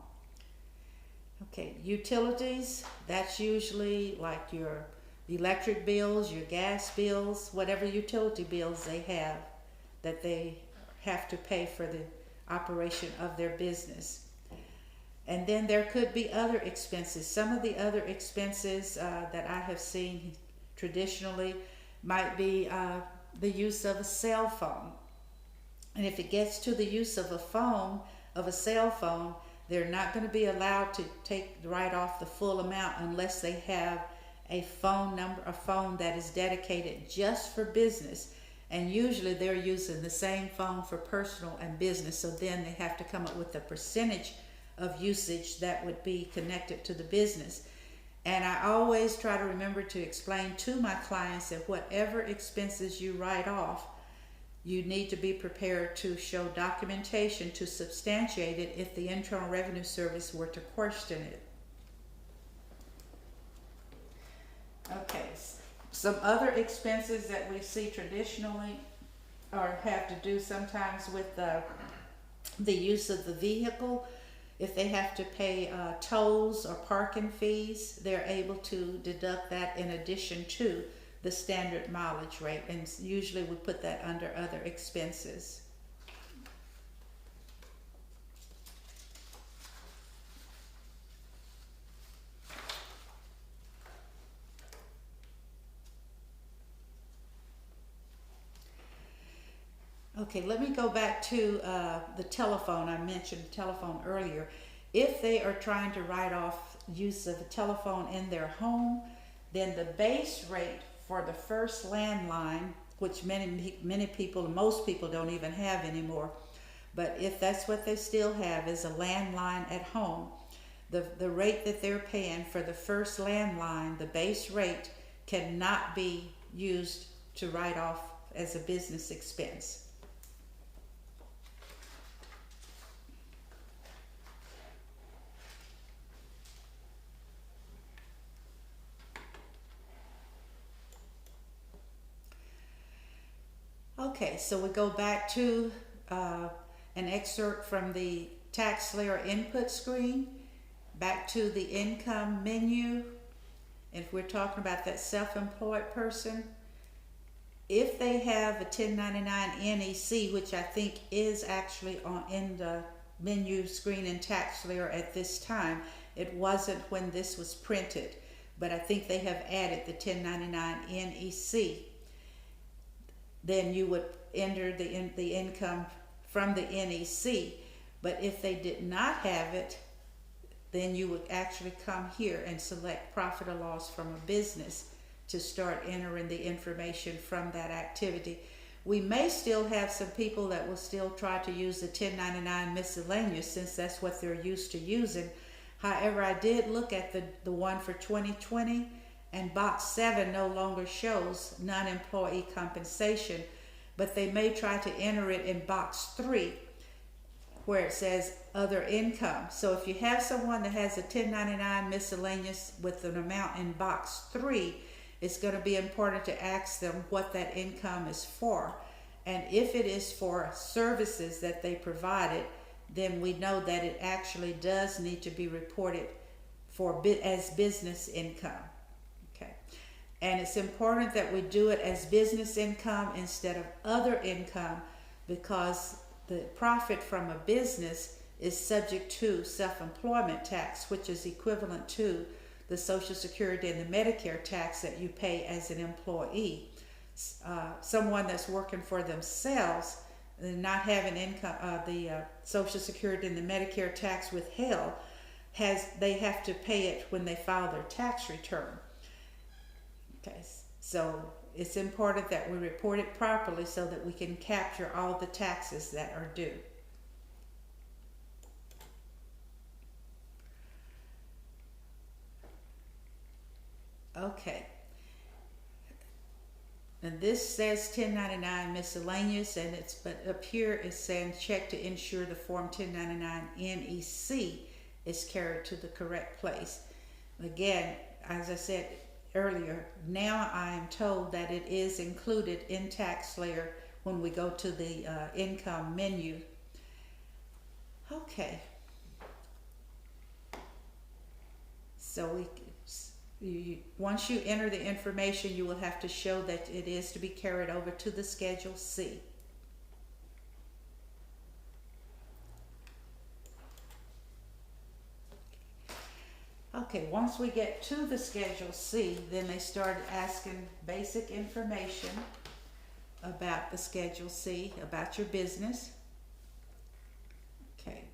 Okay, utilities, that's usually like your electric bills, your gas bills, whatever utility bills they have that they have to pay for the operation of their business. And then there could be other expenses. Some of the other expenses that I have seen traditionally might be the use of a cell phone. And if it gets to the use of a cell phone, they're not going to be allowed to write off the full amount unless they have a phone that is dedicated just for business. And usually they're using the same phone for personal and business. So then they have to come up with a percentage of usage that would be connected to the business. And I always try to remember to explain to my clients that whatever expenses you write off, you need to be prepared to show documentation to substantiate it if the Internal Revenue Service were to question it. Okay, some other expenses that we see traditionally or have to do sometimes with the use of the vehicle. If they have to pay tolls or parking fees, they're able to deduct that in addition to the standard mileage rate, and usually we put that under other expenses. Okay, let me go back to the telephone. I mentioned telephone earlier. If they are trying to write off use of a telephone in their home, then the base rate for the first landline, which many people, most people don't even have anymore, but if that's what they still have is a landline at home, the rate that they're paying for the first landline, the base rate, cannot be used to write off as a business expense. Okay, so we go back to an excerpt from the tax layer input screen, back to the income menu. If we're talking about that self-employed person, if they have a 1099 NEC, which I think is actually in the menu screen in tax layer at this time, it wasn't when this was printed, but I think they have added the 1099 NEC. Then you would enter the income from the NEC. But if they did not have it, then you would actually come here and select profit or loss from a business to start entering the information from that activity. We may still have some people that will still try to use the 1099 miscellaneous since that's what they're used to using. However, I did look at the one for 2020, and box 7 no longer shows non-employee compensation, but they may try to enter it in box 3 where it says other income. So if you have someone that has a 1099 miscellaneous with an amount in box 3, it's going to be important to ask them what that income is for. And if it is for services that they provided, then we know that it actually does need to be reported as business income. And it's important that we do it as business income instead of other income, because the profit from a business is subject to self-employment tax, which is equivalent to the Social Security and the Medicare tax that you pay as an employee. Someone that's working for themselves and not having income, the Social Security and the Medicare tax withheld, they have to pay it when they file their tax return. Okay, so it's important that we report it properly so that we can capture all the taxes that are due. Okay. And this says 1099 miscellaneous, and but up here it's saying check to ensure the Form 1099 NEC is carried to the correct place. Again, as I said earlier, now I am told that it is included in TaxSlayer when we go to the income menu. Okay. So once you enter the information, you will have to show that it is to be carried over to the Schedule C. Okay, once we get to the Schedule C, then they start asking basic information about the Schedule C, about your business. Okay.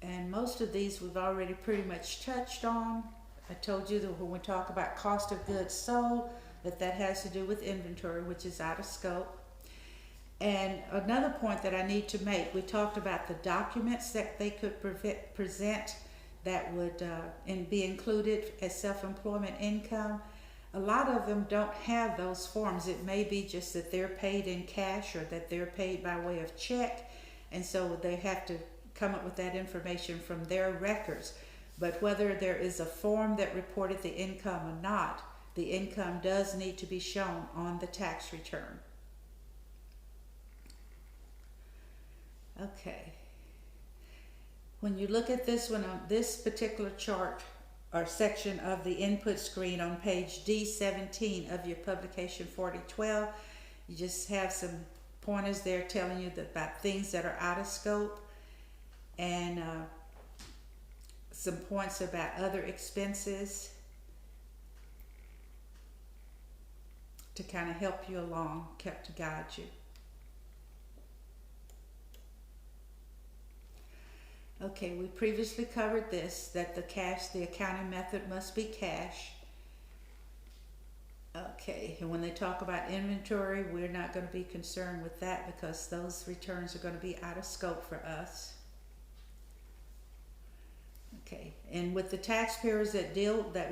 And most of these we've already pretty much touched on. I told you that when we talk about cost of goods sold, that has to do with inventory, which is out of scope. And another point that I need to make, we talked about the documents that they could present that would be included as self-employment income. A lot of them don't have those forms. It may be just that they're paid in cash or that they're paid by way of check, and so they have to come up with that information from their records. But whether there is a form that reported the income or not, the income does need to be shown on the tax return. Okay. When you look at this one, on this particular chart or section of the input screen on page D17 of your publication 4012, you just have some pointers there telling you about things that are out of scope, and some points about other expenses to kind of help you along, to guide you. Okay, we previously covered this, that the accounting method must be cash. Okay, and when they talk about inventory, we're not going to be concerned with that because those returns are going to be out of scope for us. Okay, and with the taxpayers that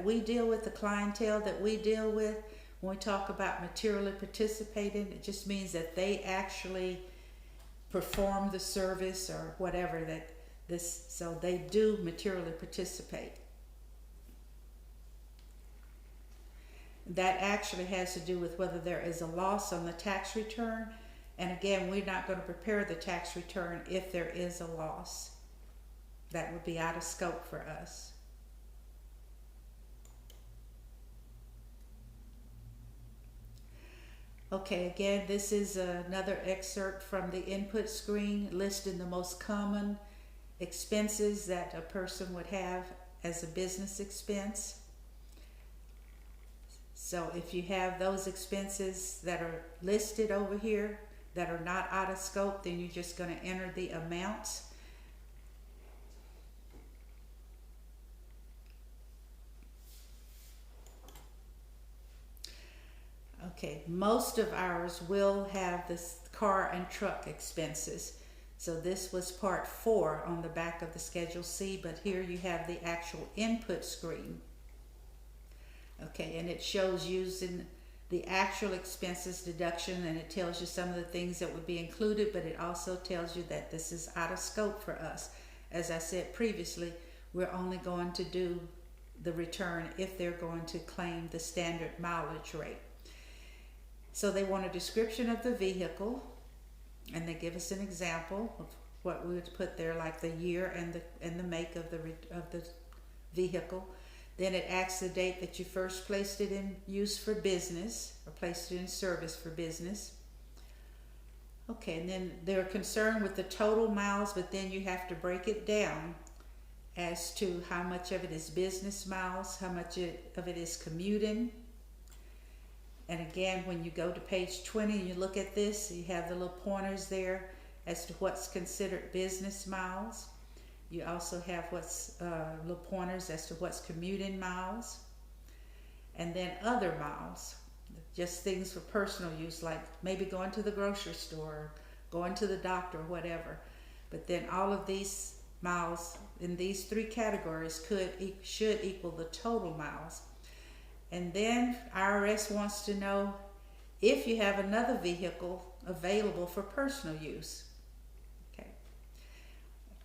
we deal with, the clientele that we deal with, when we talk about materially participating, it just means that they actually perform the service or whatever so they do materially participate. That actually has to do with whether there is a loss on the tax return, and again, we're not going to prepare the tax return if there is a loss. That would be out of scope for us. Okay, again, this is another excerpt from the input screen listing the most common expenses that a person would have as a business expense. So if you have those expenses that are listed over here that are not out of scope, then you're just going to enter the amounts. Okay, most of ours will have this car and truck expenses. So this was part 4 on the back of the Schedule C, but here you have the actual input screen. Okay, and it shows using the actual expenses deduction, and it tells you some of the things that would be included, but it also tells you that this is out of scope for us. As I said previously, we're only going to do the return if they're going to claim the standard mileage rate. So they want a description of the vehicle, and they give us an example of what we would put there, like the year and the make of the vehicle. Then it asks the date that you first placed it in use for business or placed it in service for business. Okay, and then they're concerned with the total miles, but then you have to break it down as to how much of it is business miles, how much of it is commuting. And again, when you go to page 20 and you look at this, you have the little pointers there as to what's considered business miles. You also have what's little pointers as to what's commuting miles. And then other miles, just things for personal use, like maybe going to the grocery store, going to the doctor, or whatever. But then all of these miles in these three categories should equal the total miles. And then IRS wants to know if you have another vehicle available for personal use. Okay.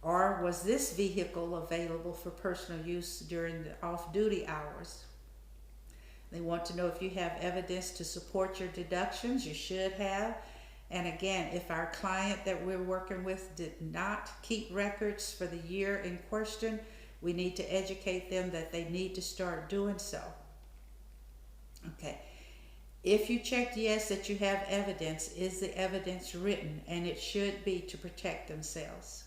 Or was this vehicle available for personal use during the off-duty hours? They want to know if you have evidence to support your deductions. You should have. And again, if our client that we're working with did not keep records for the year in question, we need to educate them that they need to start doing so. Okay. If you checked yes that you have evidence, is the evidence written? And it should be to protect themselves.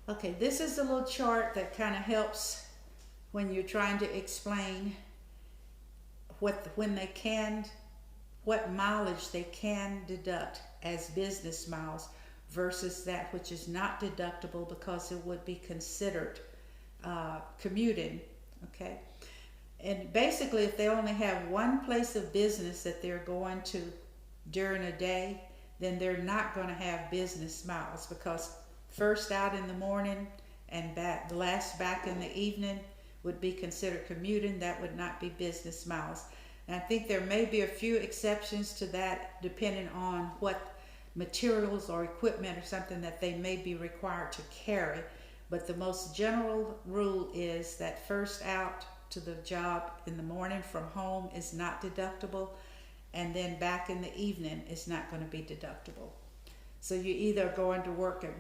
Okay, this is a little chart that kind of helps when you're trying to explain what mileage they can deduct as business miles versus that which is not deductible because it would be considered commuting. Okay, and basically if they only have one place of business that they're going to during a day, then they're not going to have business miles, because first out in the morning and last back in the evening would be considered commuting. That would not be business miles. And I think there may be a few exceptions to that depending on what materials or equipment or something that they may be required to carry. But the most general rule is that first out to the job in the morning from home is not deductible, and then back in the evening is not going to be deductible. So you're either going to work at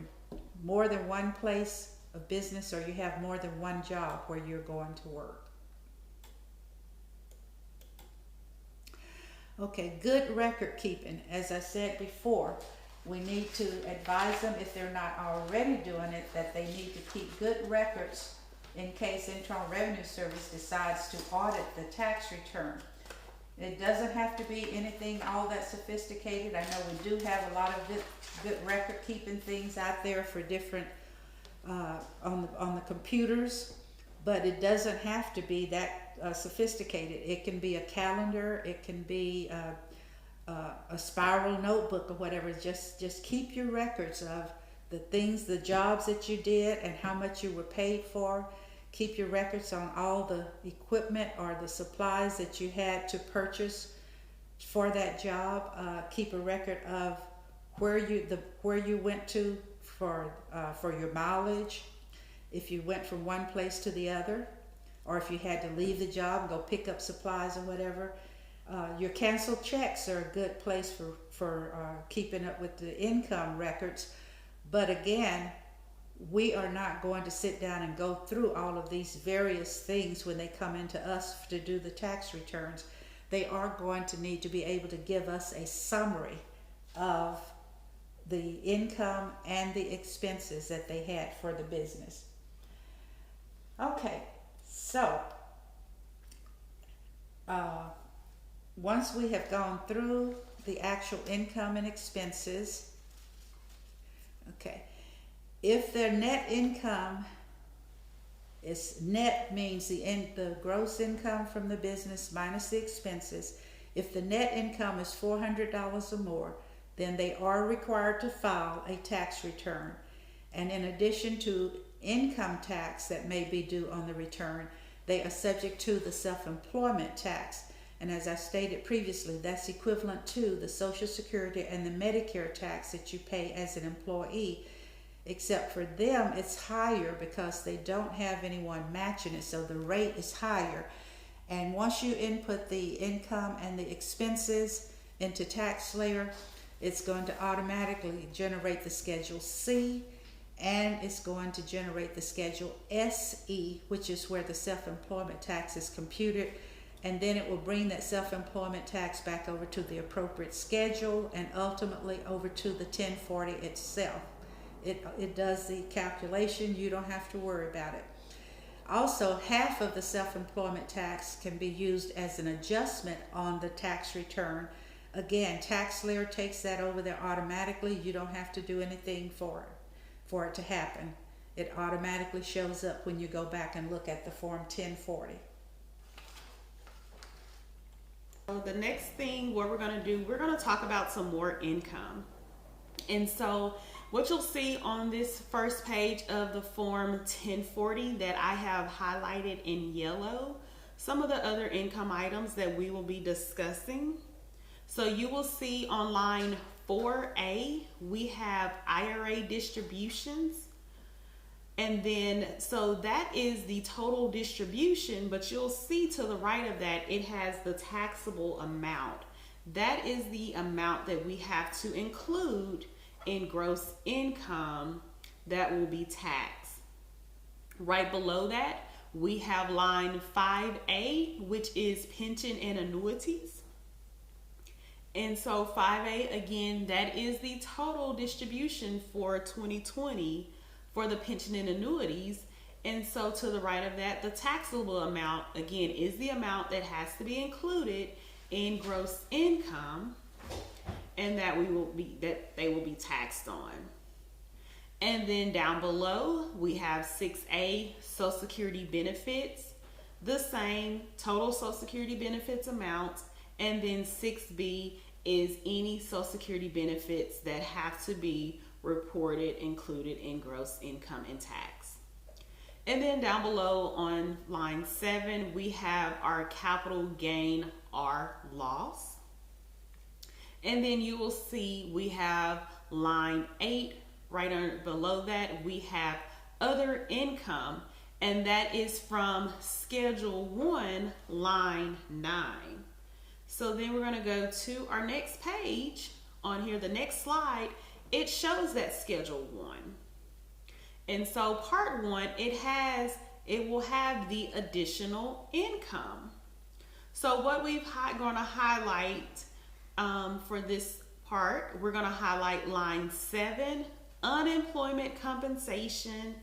more than one place of business, or you have more than one job where you're going to work. Okay, good record keeping. As I said before, we need to advise them, if they're not already doing it, that they need to keep good records in case Internal Revenue Service decides to audit the tax return. It doesn't have to be anything all that sophisticated. I know we do have a lot of good record keeping things out there for different on the computers, but it doesn't have to be that sophisticated. It can be a calendar, it can be a spiral notebook or whatever. Just keep your records of the things, the jobs that you did and how much you were paid for. Keep your records on all the equipment or the supplies that you had to purchase for that job. Keep a record of where you went to for your mileage, if you went from one place to the other, or if you had to leave the job and go pick up supplies or whatever. Your canceled checks are a good place for keeping up with the income records. But again, we are not going to sit down and go through all of these various things when they come into us to do the tax returns. They are going to need to be able to give us a summary of the income and the expenses that they had for the business. Okay, so once we have gone through the actual income and expenses, okay, if their net income is net, means the gross income from the business minus the expenses. If the net income is $400 or more, then they are required to file a tax return. And in addition to income tax that may be due on the return, they are subject to the self-employment tax. And as I stated previously, that's equivalent to the Social Security and the Medicare tax that you pay as an employee. Except for them, it's higher because they don't have anyone matching it, so the rate is higher. And once you input the income and the expenses into TaxSlayer, it's going to automatically generate the Schedule C, and it's going to generate the Schedule SE, which is where the self-employment tax is computed. And then it will bring that self-employment tax back over to the appropriate schedule and ultimately over to the 1040 itself. It does the calculation. You don't have to worry about it. Also, half of the self-employment tax can be used as an adjustment on the tax return. Again, TaxSlayer takes that over there automatically. You don't have to do anything for it to happen. It automatically shows up when you go back and look at the Form 1040. So the next thing what we're going to do, we're going to talk about some more income. And so what you'll see on this first page of the Form 1040 that I have highlighted in yellow, some of the other income items that we will be discussing. So you will see on line 4A, we have IRA distributions. And then, so that is the total distribution, but you'll see to the right of that, it has the taxable amount. That is the amount that we have to include in gross income that will be taxed. Right below that, we have line 5A, which is pension and annuities. And so 5A, again, that is the total distribution for 2020 for the pension and annuities. And so to the right of that, the taxable amount, again, is the amount that has to be included in gross income and that they will be taxed on. And then down below, we have 6A, Social Security benefits, the same total Social Security benefits amount. And then 6B is any Social Security benefits that have to be reported, included in gross income and tax. And then down below on line 7, we have our capital gain or loss. And then you will see we have line 8, right under below that, we have other income, and that is from Schedule 1, line 9. So then we're going to go to our next page on here, the next slide. It shows that Schedule 1. And so Part 1, it will have the additional income. So what we're going to highlight for this part, we're going to highlight line 7, unemployment compensation,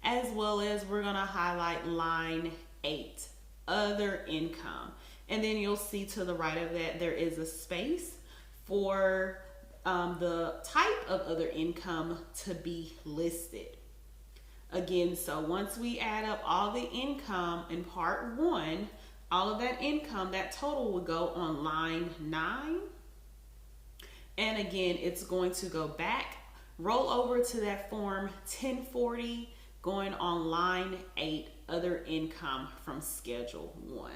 as well as we're going to highlight line 8, other income. And then you'll see to the right of that, there is a space for the type of other income to be listed. Again, so once we add up all the income in Part 1, all of that income, that total would go on line 9. And again, it's going to go back, roll over to that Form 1040, going on line 8, other income from Schedule 1.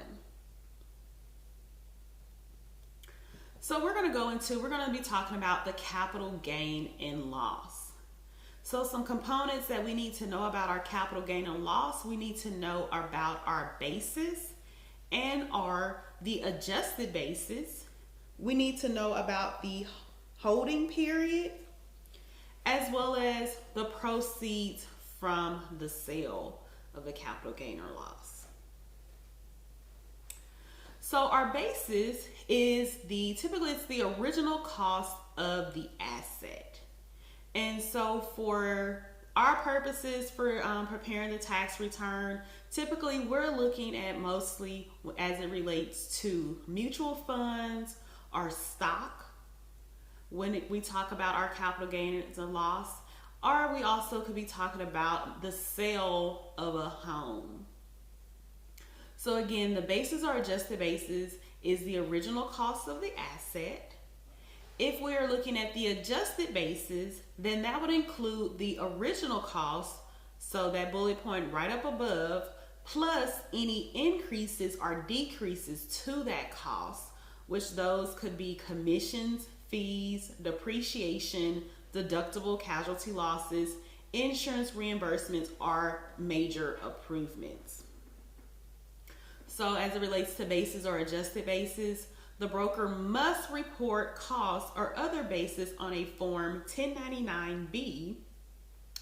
So we're going to be talking about the capital gain and loss. So some components that we need to know about our capital gain and loss, we need to know about our basis and the adjusted basis. We need to know about the holding period, as well as the proceeds from the sale of the capital gain or loss. So our basis is typically it's the original cost of the asset. And so for our purposes for preparing the tax return, typically we're looking at mostly as it relates to mutual funds or stock when we talk about our capital gains and loss, or we also could be talking about the sale of a home. So again, the basis or adjusted basis is the original cost of the asset. If we are looking at the adjusted basis, then that would include the original cost, so that bullet point right up above, plus any increases or decreases to that cost, which those could be commissions, fees, depreciation, deductible casualty losses, insurance reimbursements, or major improvements. So as it relates to basis or adjusted basis, the broker must report costs or other basis on a Form 1099-B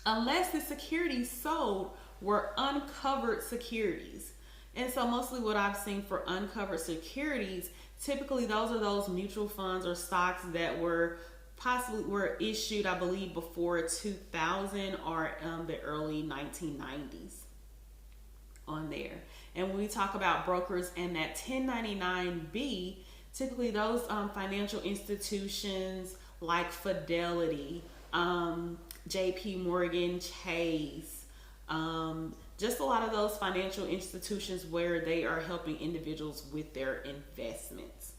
unless the securities sold were uncovered securities. And so mostly what I've seen for uncovered securities, typically those are those mutual funds or stocks that were possibly were issued, I believe, before 2000 or the early 1990s on there. And when we talk about brokers and that 1099B, typically those financial institutions like Fidelity, JP Morgan Chase, just a lot of those financial institutions where they are helping individuals with their investments.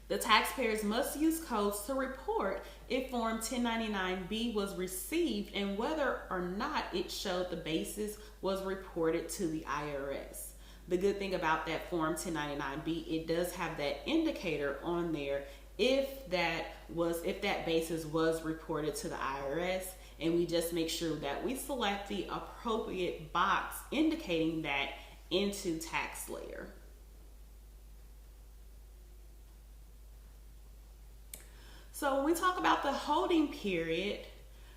The taxpayers must use codes to report if Form 1099-B was received and whether or not it showed the basis was reported to the IRS. The good thing about that Form 1099-B, it does have that indicator on there if that basis was reported to the IRS, and we just make sure that we select the appropriate box indicating that into tax layer. So when we talk about the holding period,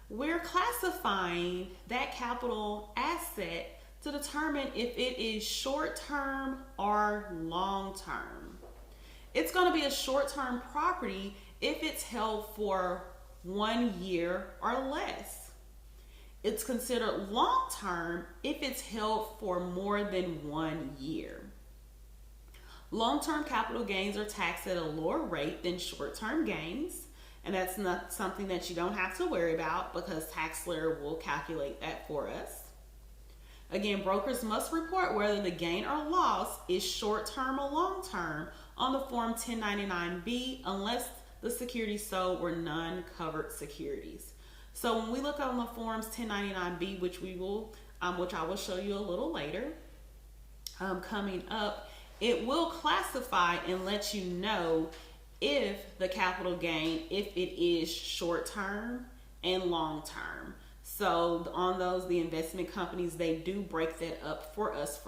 we're classifying that capital asset to determine if it is short-term or long-term. It's going to be a short-term property if it's held for 1 year or less. It's considered long-term if it's held for more than 1 year. Long-term capital gains are taxed at a lower rate than short-term gains. And that's not something that you don't have to worry about because TaxSlayer will calculate that for us. Again, brokers must report whether the gain or loss is short-term or long-term on the Form 1099-B unless the securities sold were non-covered securities. So when we look on the Forms 1099-B, which I will show you a little later, coming up, it will classify and let you know if the capital gain, if it is short-term and long-term. So on those, the investment companies, they do break that up for us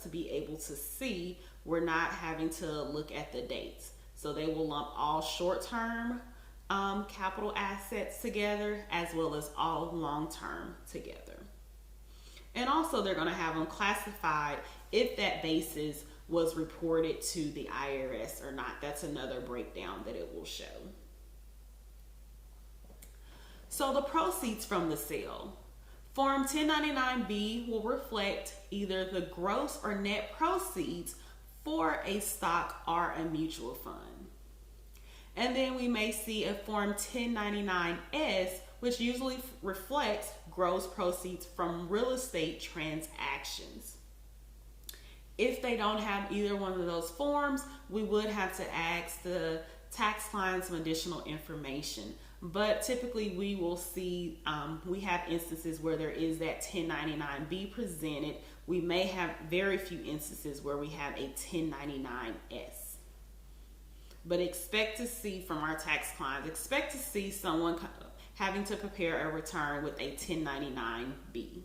to be able to see. We're not having to look at the dates. So they will lump all short-term capital assets together as well as all long-term together. And also they're going to have them classified if that basis was reported to the IRS or not. That's another breakdown that it will show. So the proceeds from the sale. Form 1099-B will reflect either the gross or net proceeds for a stock or a mutual fund. And then we may see a Form 1099-S, which usually reflects gross proceeds from real estate transactions. If they don't have either one of those forms, we would have to ask the tax client some additional information. But typically we will see, we have instances where there is that 1099-B presented. We may have very few instances where we have a 1099-S. But expect to see from our tax clients, expect to see someone having to prepare a return with a 1099-B.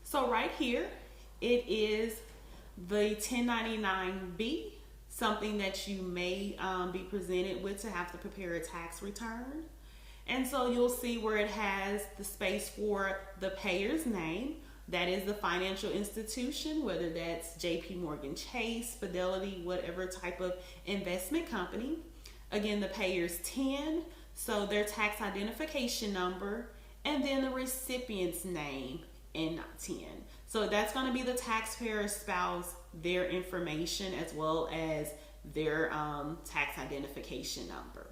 So right here, it is the 1099-B, something that you may be presented with to have to prepare a tax return. And so you'll see where it has the space for the payer's name. That is the financial institution, whether that's JP Morgan Chase, Fidelity, whatever type of investment company. Again, the payer's TIN, so their tax identification number, and then the recipient's name and TIN. So that's going to be the taxpayer spouse, their information, as well as their tax identification number.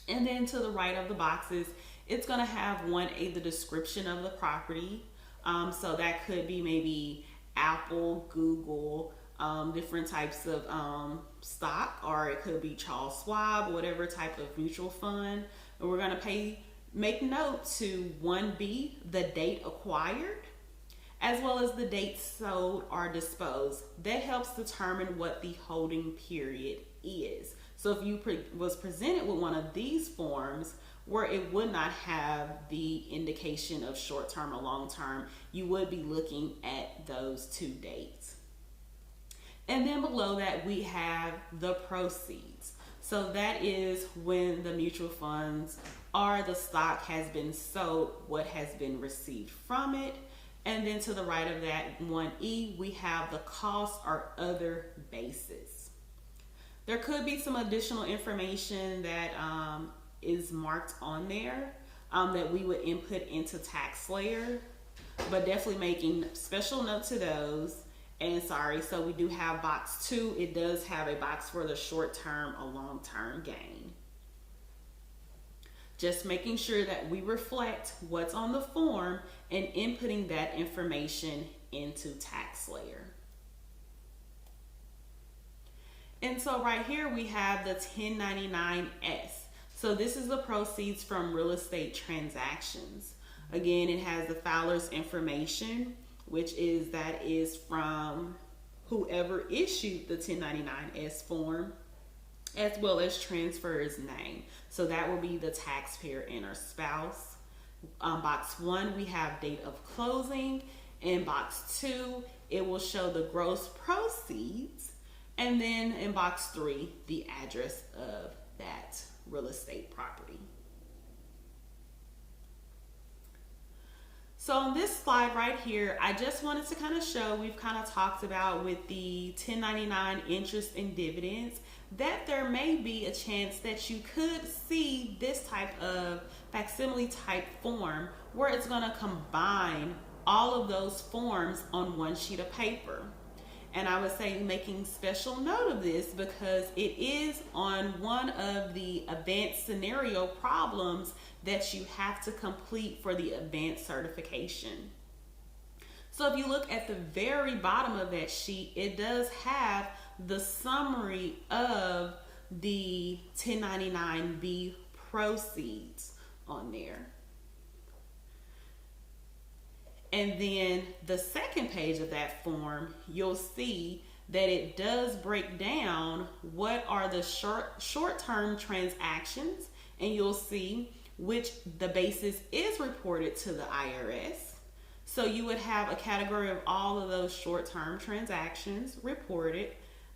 And then to the right of the boxes, it's going to have 1A, the description of the property. So that could be maybe Apple, Google, different types of stock, or it could be Charles Schwab, whatever type of mutual fund. And we're going to make note to 1B, the date acquired, as well as the date sold or disposed. That helps determine what the holding period is. So if you was presented with one of these forms where it would not have the indication of short-term or long-term, you would be looking at those two dates. And then below that, we have the proceeds. So that is when the mutual funds or the stock has been sold, what has been received from it. And then to the right of that 1E, we have the cost or other basis. There could be some additional information that is marked on there that we would input into TaxSlayer, but definitely making special note to those. And sorry, so we do have box 2. It does have a box for the short-term or long-term gain. Just making sure that we reflect what's on the form and inputting that information into TaxSlayer. And so right here we have the 1099-S. So this is the proceeds from real estate transactions. Again, it has the filer's information, which is from whoever issued the 1099-S form, as well as transfer's name. So that will be the taxpayer and our spouse. Box 1, we have date of closing. In box 2, it will show the gross proceeds. And then in box 3, the address of that real estate property. So on this slide right here, I just wanted to kind of show, we've kind of talked about with the 1099 interest and dividends, that there may be a chance that you could see this type of facsimile type form where it's going to combine all of those forms on one sheet of paper. And I would say making special note of this because it is on one of the advanced scenario problems that you have to complete for the advanced certification. So if you look at the very bottom of that sheet, it does have the summary of the 1099-B proceeds on there. And then the second page of that form, you'll see that it does break down what are the short-term transactions, and you'll see which the basis is reported to the IRS. So you would have a category of all of those short-term transactions reported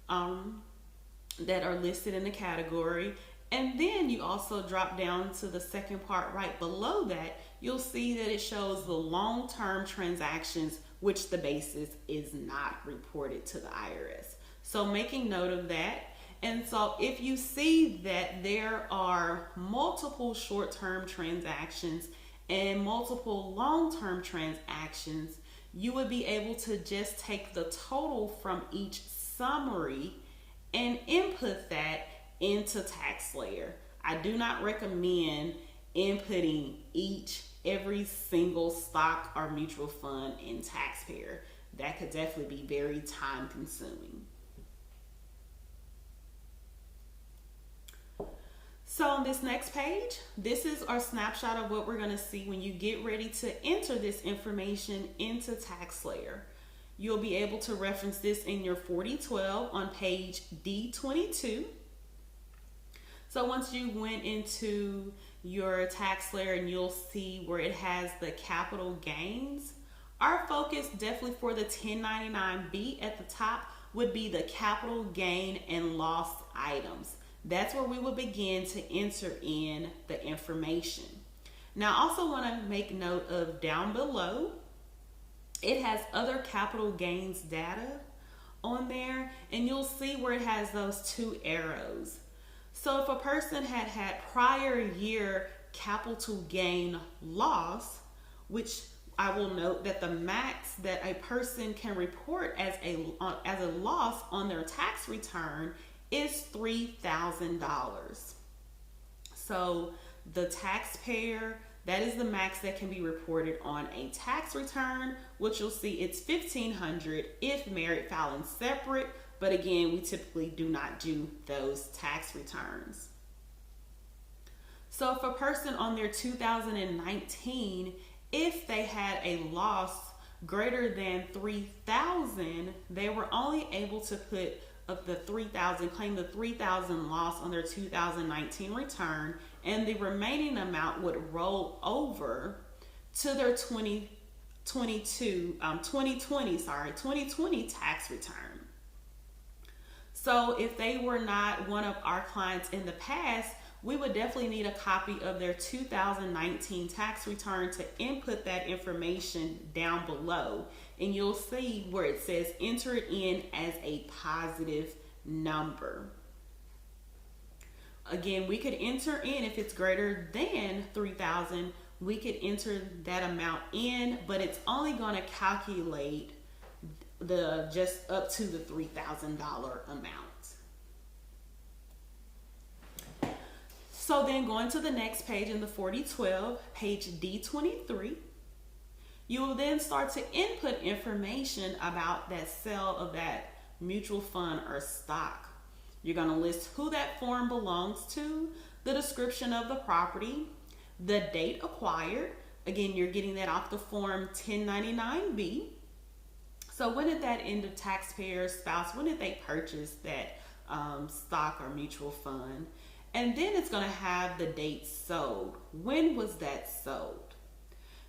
that are listed in the category. And then you also drop down to the second part right below that, you'll see that it shows the long-term transactions, which the basis is not reported to the IRS. So making note of that. And so if you see that there are multiple short-term transactions and multiple long-term transactions, you would be able to just take the total from each summary and input that into TaxSlayer. I do not recommend inputting every single stock or mutual fund in taxpayer. That could definitely be very time consuming. So on this next page, this is our snapshot of what we're going to see when you get ready to enter this information into TaxSlayer. You'll be able to reference this in your 4012 on page D22. So once you went into your TaxSlayer and you'll see where it has the capital gains, our focus definitely for the 1099-B at the top would be the capital gain and loss items. That's where we will begin to enter in the information. Now I also want to make note of down below, it has other capital gains data on there, and you'll see where it has those two arrows. So if a person had prior year capital gain loss, which I will note that the max that a person can report as a loss on their tax return is $3,000. So the taxpayer, that is the max that can be reported on a tax return, which you'll see it's $1,500 if married filing separate. But again, we typically do not do those tax returns. So if a person on their 2019, if they had a loss greater than $3,000, they were only able to put of the $3,000, claim the $3,000 loss on their 2019 return, and the remaining amount would roll over to their 2020 tax return. So if they were not one of our clients in the past, we would definitely need a copy of their 2019 tax return to input that information down below. And you'll see where it says enter it in as a positive number. Again, we could enter in, if it's greater than $3,000, we could enter that amount in, but it's only going to calculate the just up to the $3,000 amount. So then going to the next page in the 4012, page D23, you will then start to input information about that sale of that mutual fund or stock. You're going to list who that form belongs to, the description of the property, the date acquired. Again, you're getting that off the form 1099B. So when did that end of taxpayer spouse, when did they purchase that stock or mutual fund? And then it's going to have the date sold. When was that sold?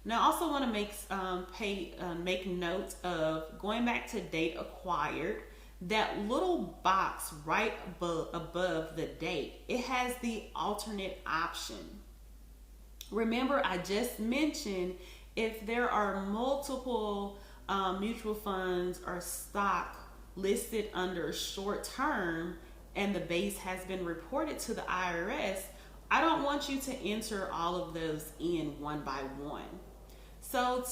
Now, I also want to make note of going back to date acquired. That little box right above the date, it has the alternate option. Remember, I just mentioned if there are multiple mutual funds or stock listed under short term and the base has been reported to the IRS, I don't want you to enter all of those in one by one. So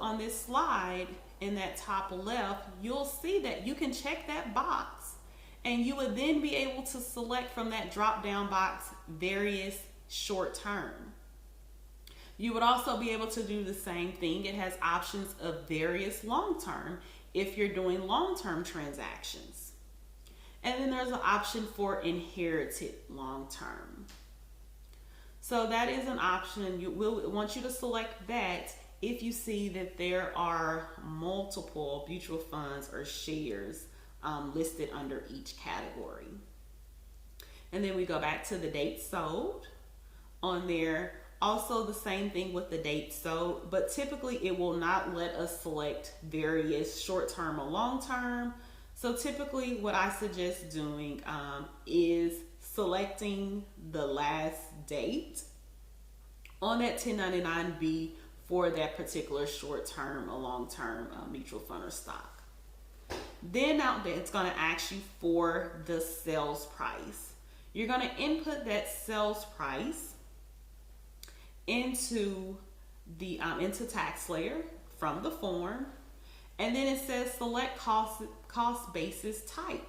on this slide, in that top left, you'll see that you can check that box and you would then be able to select from that drop down box various short term. You would also be able to do the same thing. It has options of various long term if you're doing long term transactions. And then there's an option for inherited long term. So that is an option. We'll want you to select that if you see that there are multiple mutual funds or shares listed under each category. And then we go back to the date sold on there. Also the same thing with the date sold, but typically it will not let us select various short-term or long-term. So typically what I suggest doing is selecting the last date on that 1099B for that particular short-term or long-term mutual fund or stock. Then out there, it's going to ask you for the sales price. You're going to input that sales price into the into tax layer from the form, and then it says select cost basis type.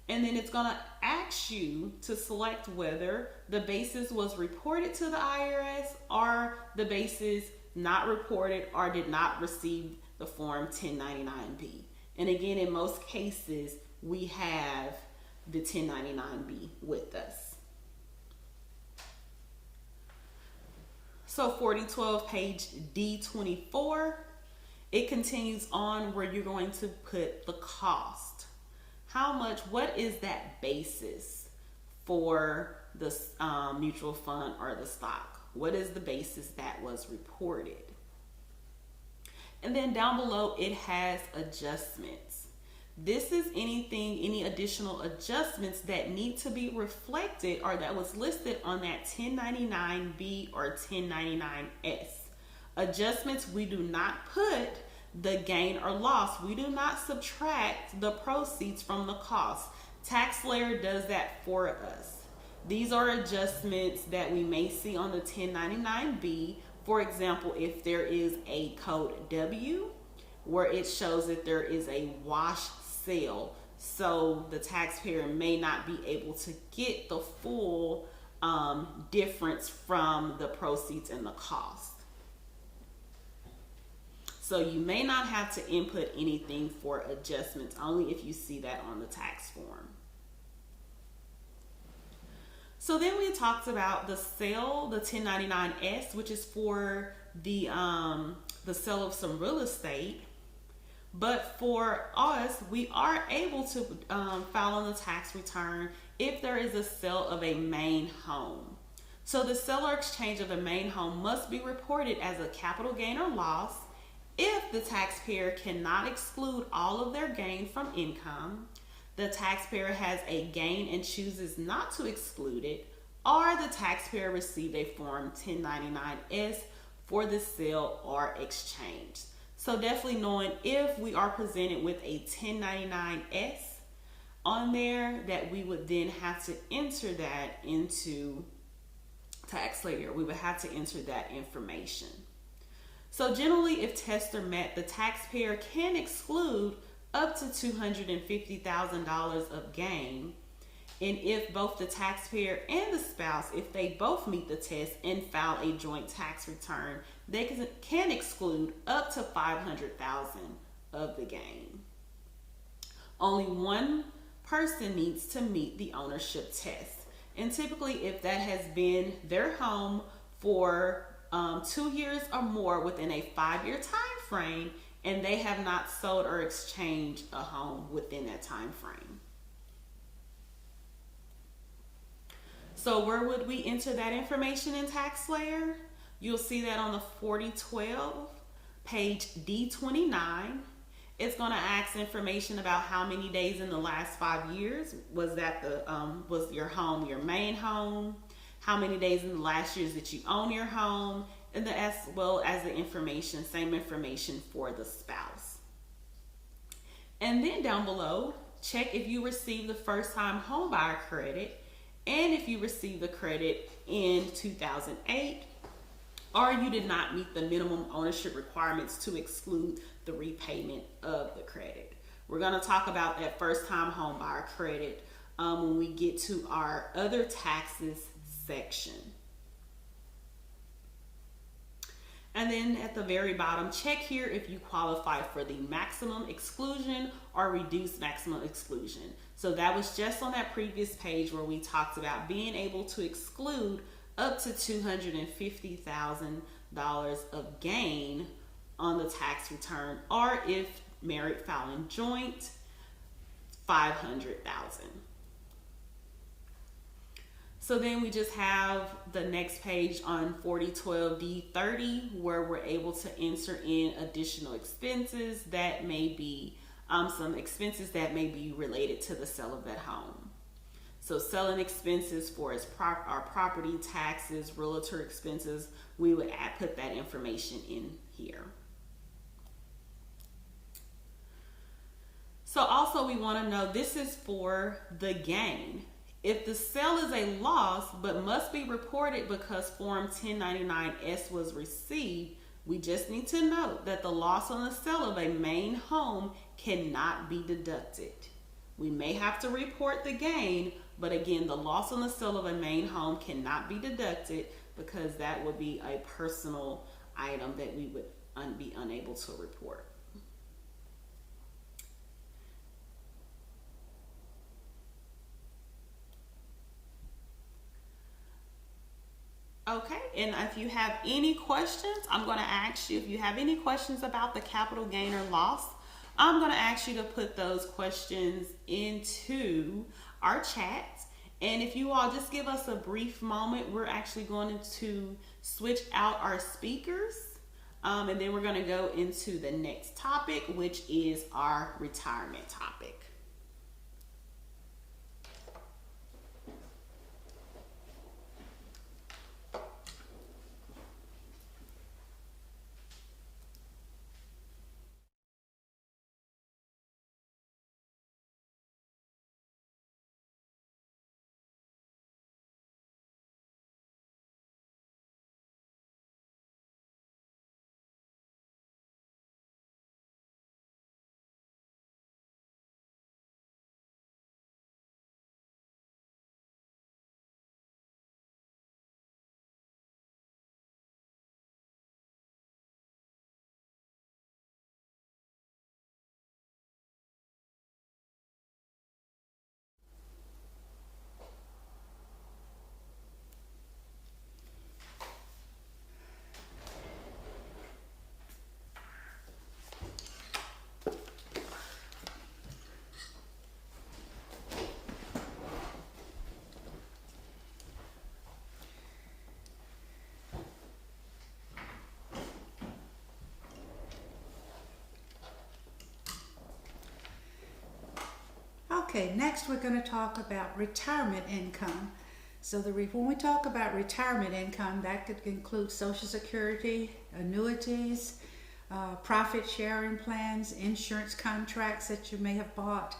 And then it's going to ask you to select whether the basis was reported to the IRS or the basis not reported or did not receive the form 1099B. And again, in most cases, we have the 1099B with us. So 4012, page D24, it continues on where you're going to put the cost. How much, what is that basis for the mutual fund or the stock? What is the basis that was reported? And then down below, it has adjustments. This is any additional adjustments that need to be reflected or that was listed on that 1099B or 1099S. Adjustments, we do not put the gain or loss. We do not subtract the proceeds from the cost. Tax layer does that for us. These are adjustments that we may see on the 1099B. For example, if there is a code W where it shows that there is a wash sale, so the taxpayer may not be able to get the full difference from the proceeds and the cost. So you may not have to input anything for adjustments, only if you see that on the tax form. So then we talked about the sale, the 1099S, which is for the sale of some real estate. But for us, we are able to file on the tax return if there is a sale of a main home. So the sale or exchange of a main home must be reported as a capital gain or loss if the taxpayer cannot exclude all of their gain from income, the taxpayer has a gain and chooses not to exclude it, or the taxpayer received a Form 1099-S for the sale or exchange. So definitely knowing if we are presented with a 1099-S on there, that we would then have to enter that into TaxSlayer. We would have to enter that information. So generally, if tests are met, the taxpayer can exclude up to $250,000 of gain. And if both the taxpayer and the spouse, if they both meet the test and file a joint tax return, they can exclude up to $500,000 of the gain. Only one person needs to meet the ownership test. And typically, if that has been their home for 2 years or more within a 5-year time frame, and they have not sold or exchanged a home within that time frame. So where would we enter that information in TaxSlayer? You'll see that on the 4012, page D29. It's going to ask information about how many days in the last 5 years was that was your home your main home, how many days in the last years that you own your home, and as well as the information, same information for the spouse. And then down below, check if you received the first time home buyer credit, and if you received the credit in 2008, or you did not meet the minimum ownership requirements to exclude the repayment of the credit. We're going to talk about that first time home buyer credit when we get to our other taxes section. And then at the very bottom, check here if you qualify for the maximum exclusion or reduced maximum exclusion. So that was just on that previous page where we talked about being able to exclude up to $250,000 of gain on the tax return, or if married filing joint, $500,000. So then we just have the next page on 4012D30, where we're able to enter in additional expenses that may be some expenses that may be related to the sale of that home. So selling expenses for our property taxes, realtor expenses, we would put that information in here. So also we want to know, this is for the gain. If the sale is a loss but must be reported because Form 1099-S was received, we just need to note that the loss on the sale of a main home cannot be deducted. We may have to report the gain, but again, the loss on the sale of a main home cannot be deducted because that would be a personal item that we would be unable to report. Okay, and if you have any questions, I'm going to ask you, if you have any questions about the capital gain or loss, I'm going to ask you to put those questions into our chat. And if you all just give us a brief moment, we're actually going to switch out our speakers. And then we're going to go into the next topic, which is our retirement topic. Okay, next we're going to talk about retirement income. So when we talk about retirement income, that could include Social Security, annuities, profit sharing plans, insurance contracts that you may have bought,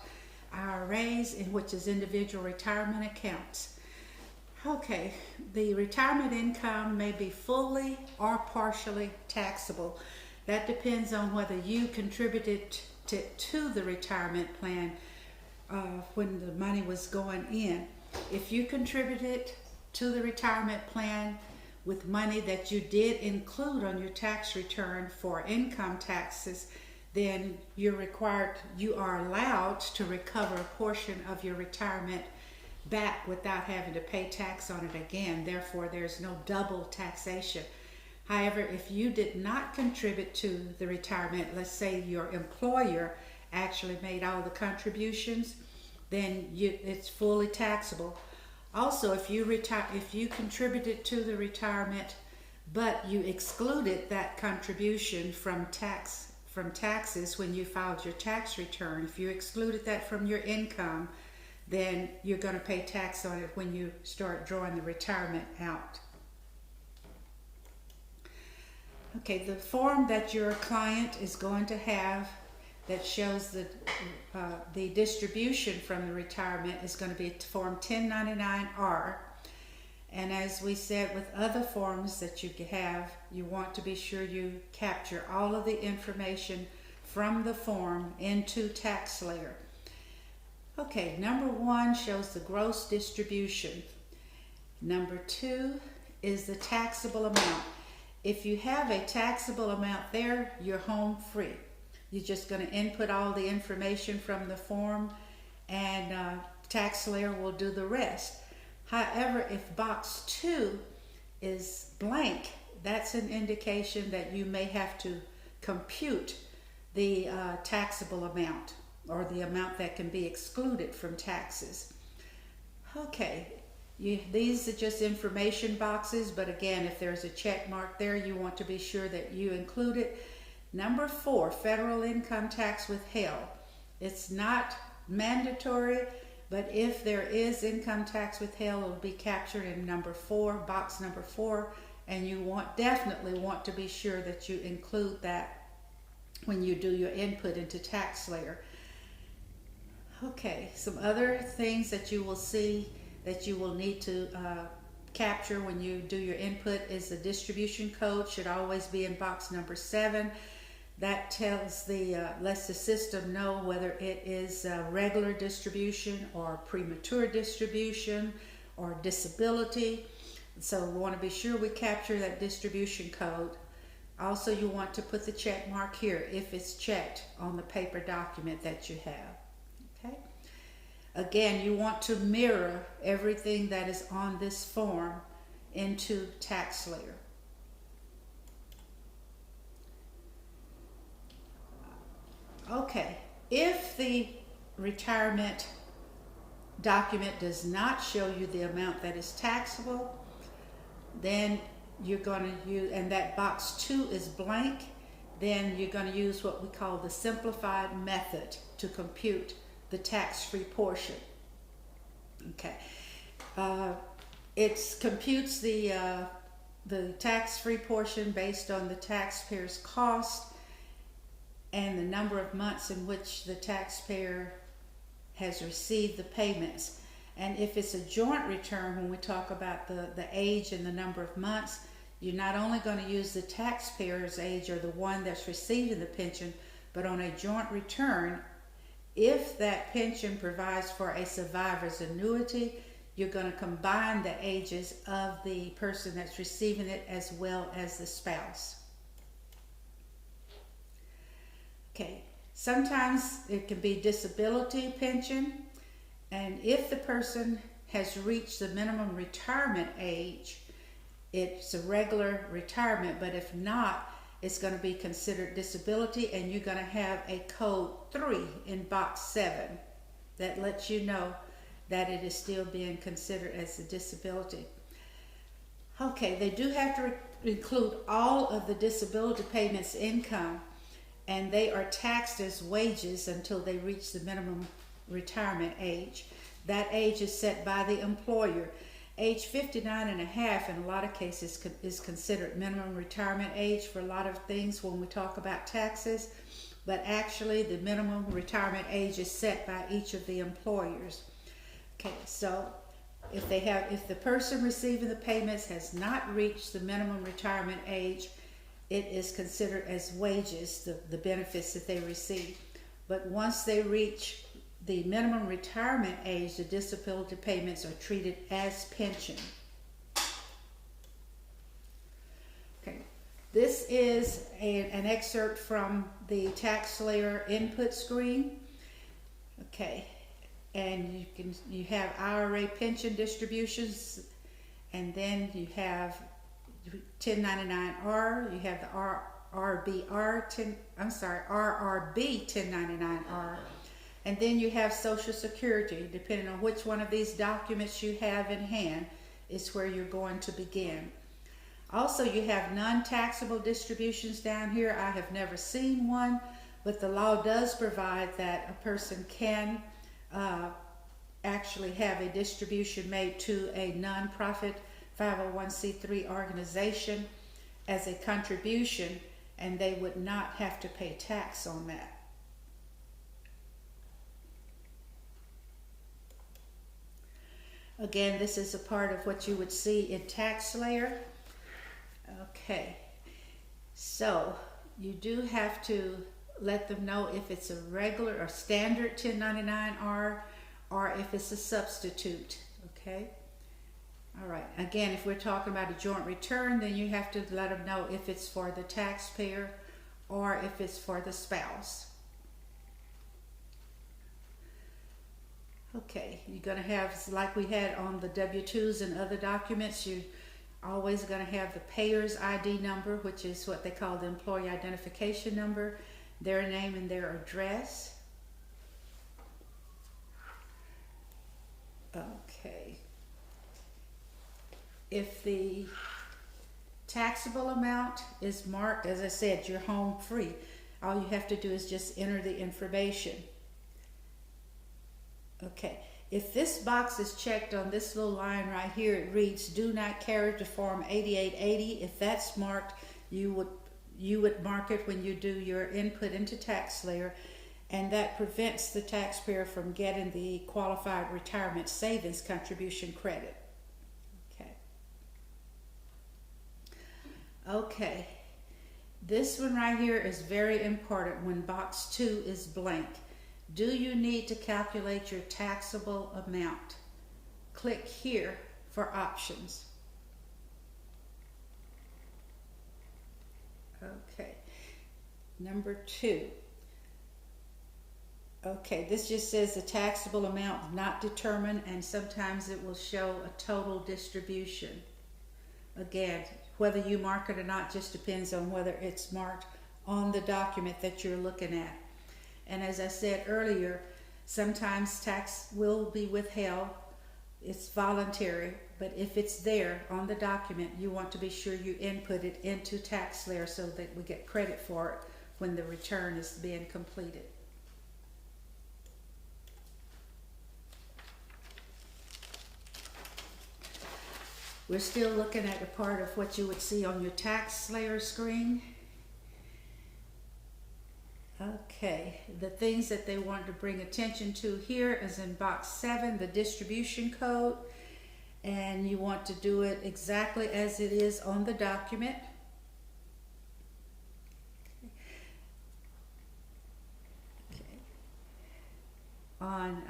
IRAs, which is individual retirement accounts. Okay, the retirement income may be fully or partially taxable. That depends on whether you contributed to the retirement plan when the money was going in. If you contributed to the retirement plan with money that you did include on your tax return for income taxes, then you are allowed to recover a portion of your retirement back without having to pay tax on it again. Therefore, there's no double taxation. However, if you did not contribute to the retirement, let's say your employer actually made all the contributions, then it's fully taxable. Also, if you contributed to the retirement, but you excluded that contribution from taxes when you filed your tax return, if you excluded that from your income, then you're going to pay tax on it when you start drawing the retirement out. Okay, the form that your client is going to have that shows the distribution from the retirement is going to be Form 1099-R. And as we said with other forms that you have, you want to be sure you capture all of the information from the form into TaxSlayer. Okay, number 1 shows the gross distribution. Number 2 is the taxable amount. If you have a taxable amount there, you're home free. You're just going to input all the information from the form and TaxSlayer will do the rest. However, if box 2 is blank, that's an indication that you may have to compute the taxable amount or the amount that can be excluded from taxes. Okay, these are just information boxes, but again, if there's a check mark there, you want to be sure that you include it. Number 4, federal income tax withheld. It's not mandatory, but if there is income tax withheld, it will be captured in number 4, box number 4, and you definitely want to be sure that you include that when you do your input into TaxSlayer. Okay, some other things that you will see that you will need to capture when you do your input is the distribution code. Should always be in box number 7. That lets the system know whether it is regular distribution or premature distribution or disability. So we want to be sure we capture that distribution code. Also, you want to put the check mark here if it's checked on the paper document that you have. Okay. Again, you want to mirror everything that is on this form into TaxSlayer. Okay, if the retirement document does not show you the amount that is taxable, then you're going to use, and that box 2 is blank, then you're going to use what we call the simplified method to compute the tax-free portion. Okay, it computes the tax-free portion based on the taxpayer's cost and the number of months in which the taxpayer has received the payments. And if it's a joint return, when we talk about the age and the number of months, you're not only going to use the taxpayer's age or the one that's receiving the pension, but on a joint return, if that pension provides for a survivor's annuity, you're going to combine the ages of the person that's receiving it as well as the spouse. Okay, sometimes it can be disability pension, and if the person has reached the minimum retirement age, it's a regular retirement, but if not, it's going to be considered disability, and you're going to have a code 3 in box 7 that lets you know that it is still being considered as a disability. Okay, they do have to include all of the disability payments income, and they are taxed as wages until they reach the minimum retirement age. That age is set by the employer. Age 59 and a half in a lot of cases is considered minimum retirement age for a lot of things when we talk about taxes, but actually the minimum retirement age is set by each of the employers. Okay, so if the person receiving the payments has not reached the minimum retirement age, it is considered as wages, the benefits that they receive. But once they reach the minimum retirement age, the disability payments are treated as pension. Okay, this is an excerpt from the TaxSlayer input screen. Okay, and you have IRA pension distributions, and then you have 1099-R, you have the RRB 1099-R, and then you have Social Security. Depending on which one of these documents you have in hand is where you're going to begin. Also, you have non-taxable distributions down here. I have never seen one, but the law does provide that a person can actually have a distribution made to a nonprofit 501c3 organization as a contribution, and they would not have to pay tax on that. Again, this is a part of what you would see in TaxSlayer. Okay, so you do have to let them know if it's a regular or standard 1099-R or if it's a substitute, okay? All right, again, if we're talking about a joint return, then you have to let them know if it's for the taxpayer or if it's for the spouse. Okay, you're going to have, like we had on the W-2s and other documents, you're always going to have the payer's ID number, which is what they call the employee identification number, their name and their address. Okay. If the taxable amount is marked, as I said, you're home free. All you have to do is just enter the information. Okay, if this box is checked on this little line right here, it reads, do not carry to Form 8880. If that's marked, you would mark it when you do your input into TaxSlayer, and that prevents the taxpayer from getting the qualified retirement savings contribution credit. Okay, this one right here is very important when box 2 is blank. Do you need to calculate your taxable amount? Click here for options. Okay, number 2. Okay, this just says the taxable amount not determined, and sometimes it will show a total distribution. Again, whether you mark it or not just depends on whether it's marked on the document that you're looking at. And as I said earlier, sometimes tax will be withheld. It's voluntary, but if it's there on the document, you want to be sure you input it into TaxSlayer so that we get credit for it when the return is being completed. We're still looking at a part of what you would see on your TaxSlayer screen. Okay, the things that they want to bring attention to here is in box 7, the distribution code, and you want to do it exactly as it is on the document. Okay. On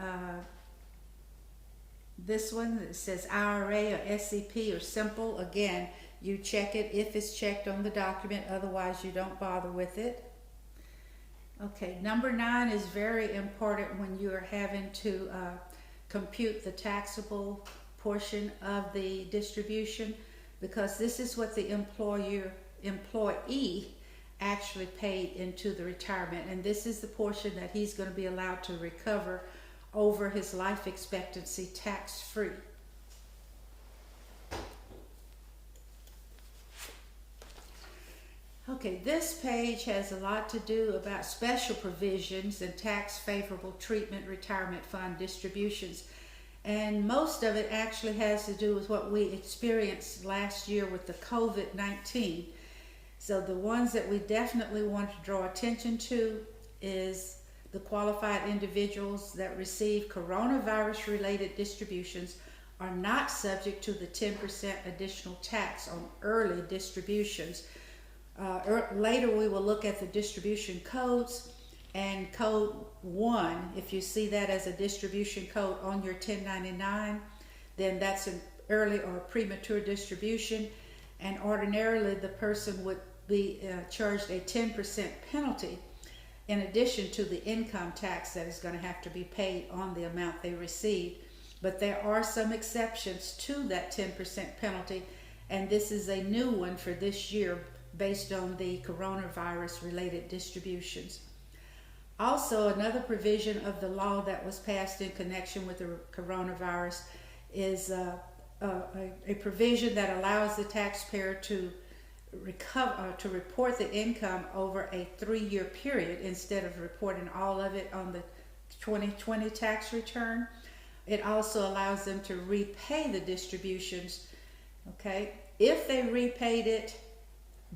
this one, it says IRA or SEP or simple. Again, you check it if it's checked on the document, otherwise you don't bother with it. Okay, number 9 is very important when you are having to compute the taxable portion of the distribution, because this is what the employee actually paid into the retirement, and this is the portion that he's going to be allowed to recover over his life expectancy tax-free. Okay, this page has a lot to do about special provisions and tax favorable treatment retirement fund distributions. And most of it actually has to do with what we experienced last year with the COVID-19. So the ones that we definitely want to draw attention to is the qualified individuals that receive coronavirus related distributions are not subject to the 10% additional tax on early distributions. Later we will look at the distribution codes, and code 1, if you see that as a distribution code on your 1099, then that's an early or premature distribution, and ordinarily the person would be charged a 10% penalty in addition to the income tax that is going to have to be paid on the amount they received. But there are some exceptions to that 10% penalty, and this is a new one for this year based on the coronavirus related distributions. Also, another provision of the law that was passed in connection with the coronavirus is a provision that allows the taxpayer to report the income over a 3-year period instead of reporting all of it on the 2020 tax return. It also allows them to repay the distributions, okay, if they repaid it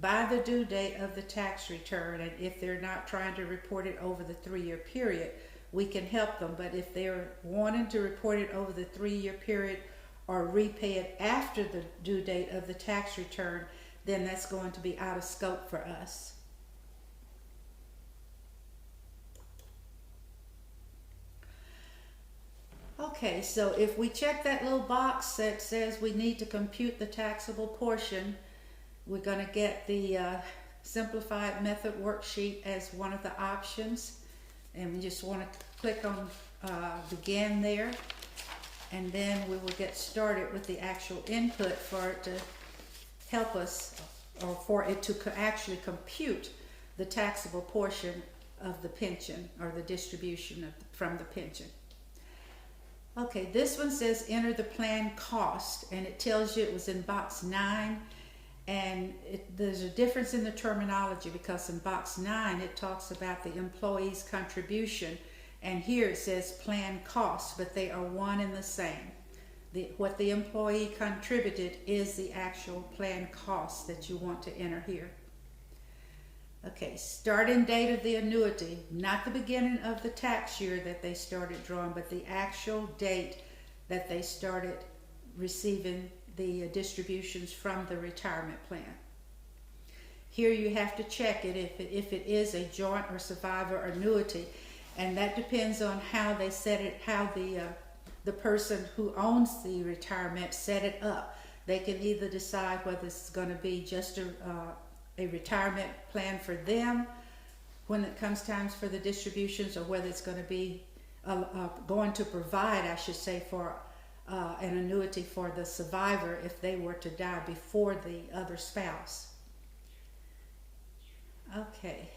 by the due date of the tax return, and if they're not trying to report it over the 3-year period, we can help them. But if they're wanting to report it over the 3-year period or repay it after the due date of the tax return, then that's going to be out of scope for us. Okay, so if we check that little box that says we need to compute the taxable portion, we're going to get the simplified method worksheet as one of the options, and we just want to click on begin there, and then we will get started with the actual input for it to help us, or for it to actually compute the taxable portion of the pension or the distribution from the pension. Okay, this one says enter the plan cost, and it tells you it was in box 9. And there's a difference in the terminology, because in box 9 it talks about the employee's contribution, and here it says plan cost, but they are one and the same. What the employee contributed is the actual plan cost that you want to enter here. Okay, starting date of the annuity, not the beginning of the tax year that they started drawing, but the actual date that they started receiving the distributions from the retirement plan. Here you have to check it if it is a joint or survivor annuity, and that depends on how they set it, how the person who owns the retirement set it up. They can either decide whether it's going to be just a retirement plan for them when it comes times for the distributions, or whether it's going to be going to provide, I should say, for an annuity for the survivor if they were to die before the other spouse. Okay.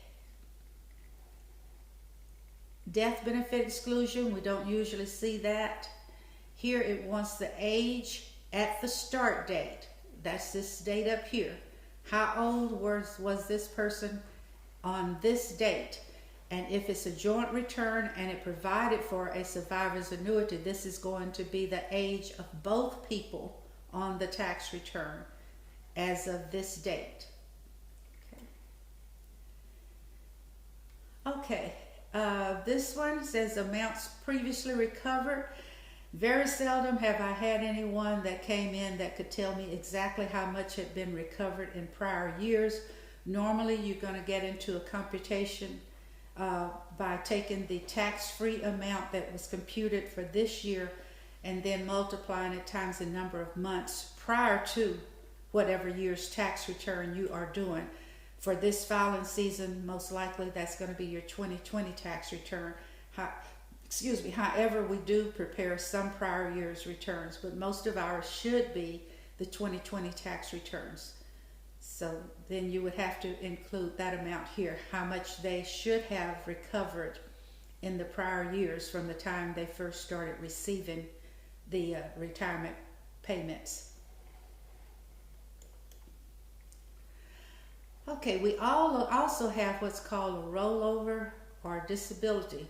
Death benefit exclusion, we don't usually see that. Here it wants the age at the start date. That's this date up here. How old was this person on this date? And if it's a joint return and it provided for a survivor's annuity, this is going to be the age of both people on the tax return as of this date. Okay, this one says amounts previously recovered. Very seldom have I had anyone that came in that could tell me exactly how much had been recovered in prior years. Normally you're going to get into a computation by taking the tax-free amount that was computed for this year and then multiplying it times the number of months prior to whatever year's tax return you are doing. For this filing season, most likely that's going to be your 2020 tax return. However, we do prepare some prior year's returns, but most of ours should be the 2020 tax returns. So then you would have to include that amount here, how much they should have recovered in the prior years from the time they first started receiving the retirement payments. Okay, we all also have what's called a rollover or disability.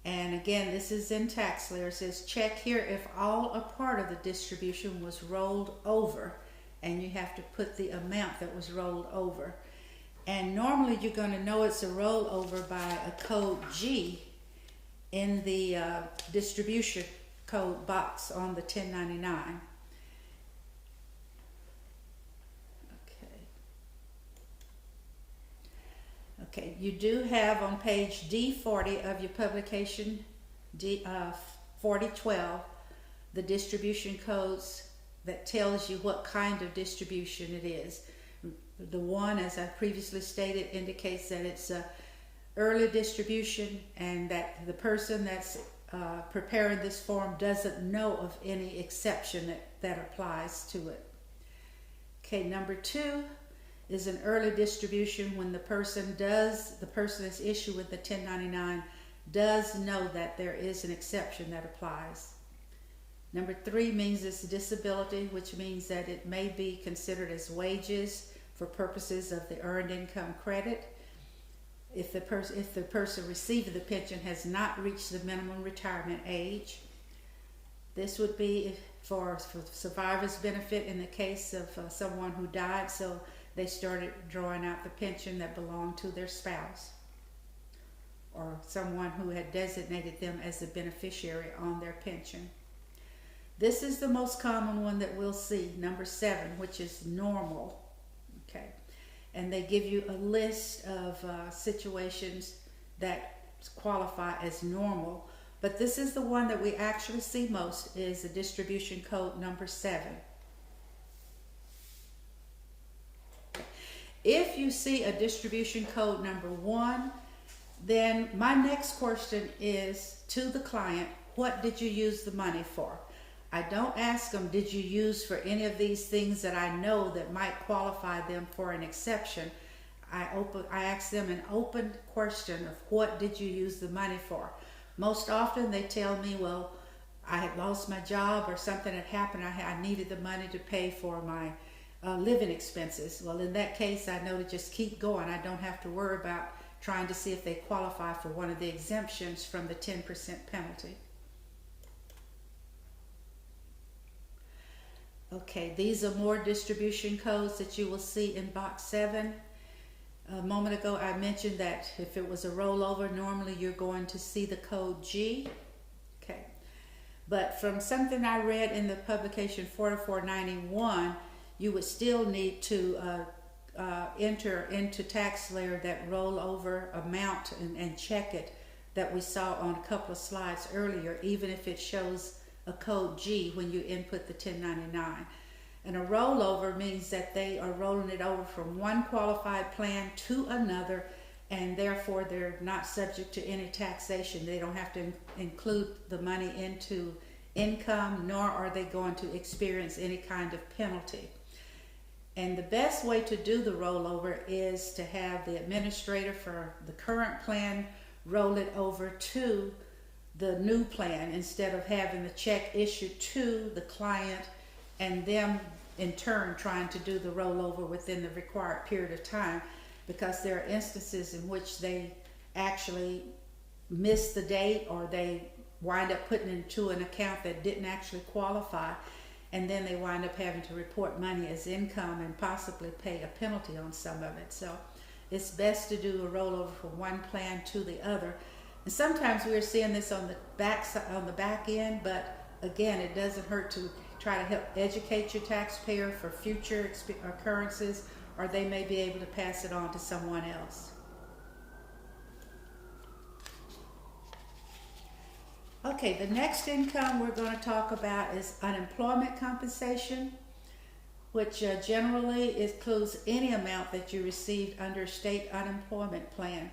And again, this is in tax layer. It says check here if all or part of the distribution was rolled over, and you have to put the amount that was rolled over. And normally you're going to know it's a rollover by a code G in the distribution code box on the 1099. Okay, you do have on page D40 of your publication, 4012, the distribution codes that tells you what kind of distribution it is. The one, as I previously stated, indicates that it's a early distribution and that the person that's preparing this form doesn't know of any exception that applies to it. Okay, number 2 is an early distribution when the person that's issued with the 1099 does know that there is an exception that applies. Number 3 means it's disability, which means that it may be considered as wages for purposes of the earned income credit. If the person receiving the pension has not reached the minimum retirement age. This would be for survivor's benefit in the case of someone who died, so they started drawing out the pension that belonged to their spouse or someone who had designated them as the beneficiary on their pension. This is the most common one that we'll see, number 7, which is normal. Okay, and they give you a list of situations that qualify as normal, but this is the one that we actually see most, is the distribution code number 7. If you see a distribution code number 1, then my next question is to the client, what did you use the money for? I don't ask them, did you use for any of these things that I know that might qualify them for an exception? I ask them an open question of what did you use the money for? Most often they tell me, well, I had lost my job or something had happened. I needed the money to pay for my living expenses. Well, in that case, I know to just keep going. I don't have to worry about trying to see if they qualify for one of the exemptions from the 10% penalty. Okay, these are more distribution codes that you will see in box 7. A moment ago, I mentioned that if it was a rollover, normally you're going to see the code G. Okay, but from something I read in the publication 4491, you would still need to enter into tax layer that rollover amount and check it that we saw on a couple of slides earlier, even if it shows a code G when you input the 1099. And a rollover means that they are rolling it over from one qualified plan to another, and therefore they're not subject to any taxation. They don't have to include the money into income, nor are they going to experience any kind of penalty. And the best way to do the rollover is to have the administrator for the current plan roll it over to the new plan instead of having the check issued to the client and them in turn trying to do the rollover within the required period of time, because there are instances in which they actually miss the date or they wind up putting into an account that didn't actually qualify, and then they wind up having to report money as income and possibly pay a penalty on some of it. So it's best to do a rollover from one plan to the other. And sometimes we're seeing this on the back end, but again, it doesn't hurt to try to help educate your taxpayer for future occurrences, or they may be able to pass it on to someone else. Okay, the next income we're going to talk about is unemployment compensation, which generally includes any amount that you received under a state unemployment plan.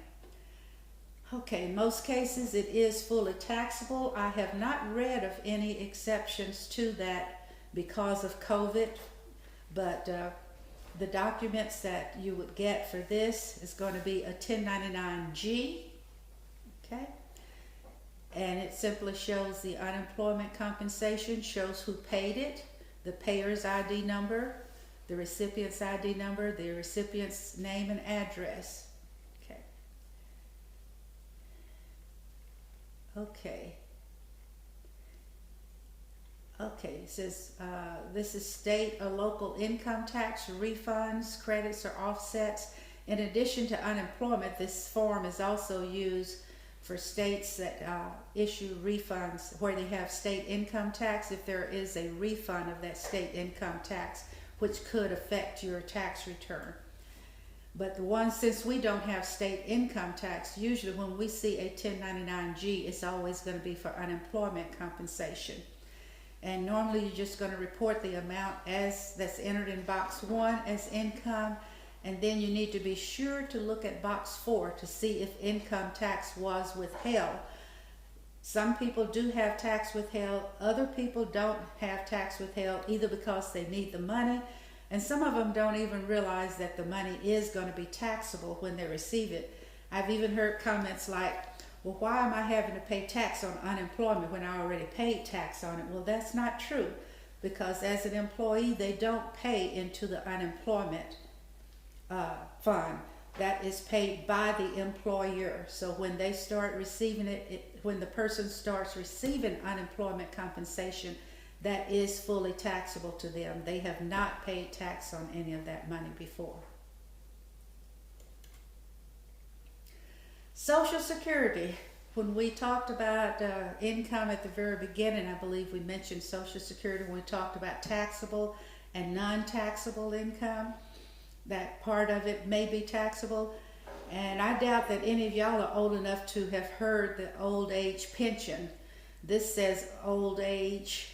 Okay, in most cases it is fully taxable. I have not read of any exceptions to that because of COVID, but the documents that you would get for this is going to be a 1099-G, okay? And it simply shows the unemployment compensation, shows who paid it, the payer's ID number, the recipient's ID number, the recipient's name and address. Okay. Okay. Okay, it says this is state or local income tax refunds, credits, or offsets. In addition to unemployment, this form is also used for states that issue refunds where they have state income tax, if there is a refund of that state income tax, which could affect your tax return. But the one, since we don't have state income tax, usually when we see a 1099-G, it's always going to be for unemployment compensation. And normally you're just going to report the amount as that's entered in box 1 as income, and then you need to be sure to look at box 4 to see if income tax was withheld. Some people do have tax withheld, other people don't have tax withheld either because they need the money, and some of them don't even realize that the money is going to be taxable when they receive it. I've even heard comments like, well, why am I having to pay tax on unemployment when I already paid tax on it? Well, that's not true, because as an employee, they don't pay into the unemployment fund. That is paid by the employer. So when they start receiving it, when the person starts receiving unemployment compensation, that is fully taxable to them. They have not paid tax on any of that money before. Social Security. When we talked about income at the very beginning, I believe we mentioned Social Security when we talked about taxable and non-taxable income. That part of it may be taxable. And I doubt that any of y'all are old enough to have heard the old age pension. This says old age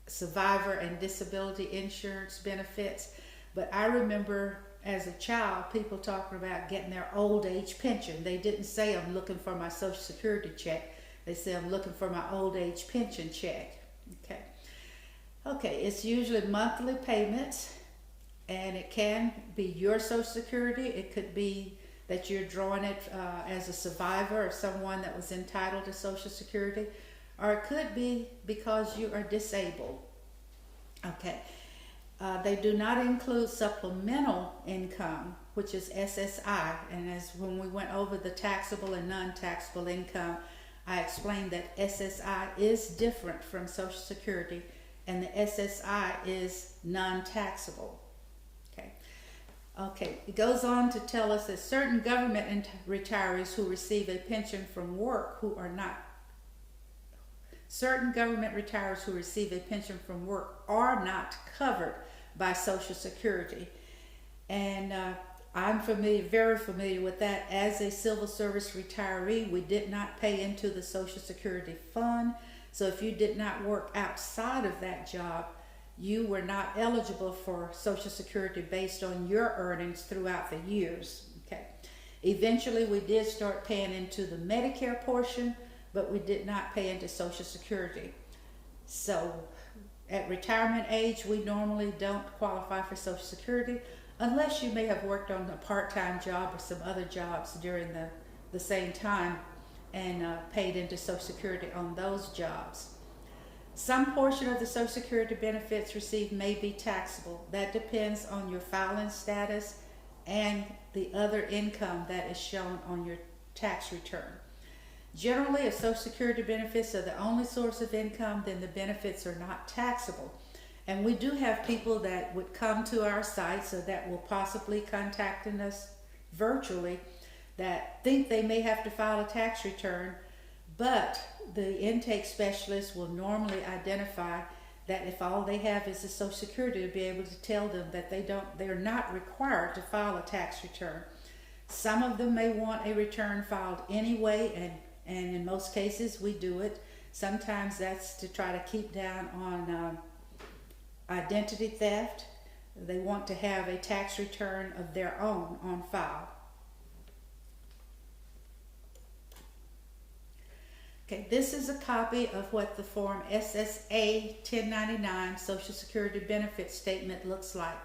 survivor and disability insurance benefits. But I remember as a child, people talking about getting their old age pension. They didn't say, I'm looking for my Social Security check. They say, I'm looking for my old age pension check. Okay, it's usually monthly payments, and it can be your Social Security. It could be that you're drawing it as a survivor or someone that was entitled to Social Security, or it could be because you are disabled. Okay. They do not include supplemental income, which is SSI. And as when we went over the taxable and non-taxable income, I explained that SSI is different from Social Security, and the SSI is non-taxable. Okay, it goes on to tell us that certain government retirees who receive a pension from work certain government retirees who receive a pension from work are not covered by Social Security. And I'm very familiar with that. As a civil service retiree, we did not pay into the Social Security fund. So if you did not work outside of that job, you were not eligible for Social Security based on your earnings throughout the years. Okay. Eventually, we did start paying into the Medicare portion, but we did not pay into Social Security. So at retirement age, we normally don't qualify for Social Security unless you may have worked on a part-time job or some other jobs during the same time and paid into Social Security on those jobs. Some portion of the Social Security benefits received may be taxable. That depends on your filing status and the other income that is shown on your tax return. Generally, if Social Security benefits are the only source of income, then the benefits are not taxable. And we do have people that would come to our sites or that will possibly contacting us virtually that think they may have to file a tax return, but the intake specialist will normally identify that if all they have is a Social Security, to be able to tell them that they're not required to file a tax return. Some of them may want a return filed anyway, and in most cases we do it. Sometimes that's to try to keep down on identity theft. They want to have a tax return of their own on file. Okay, this is a copy of what the form SSA 1099 Social Security Benefit Statement looks like.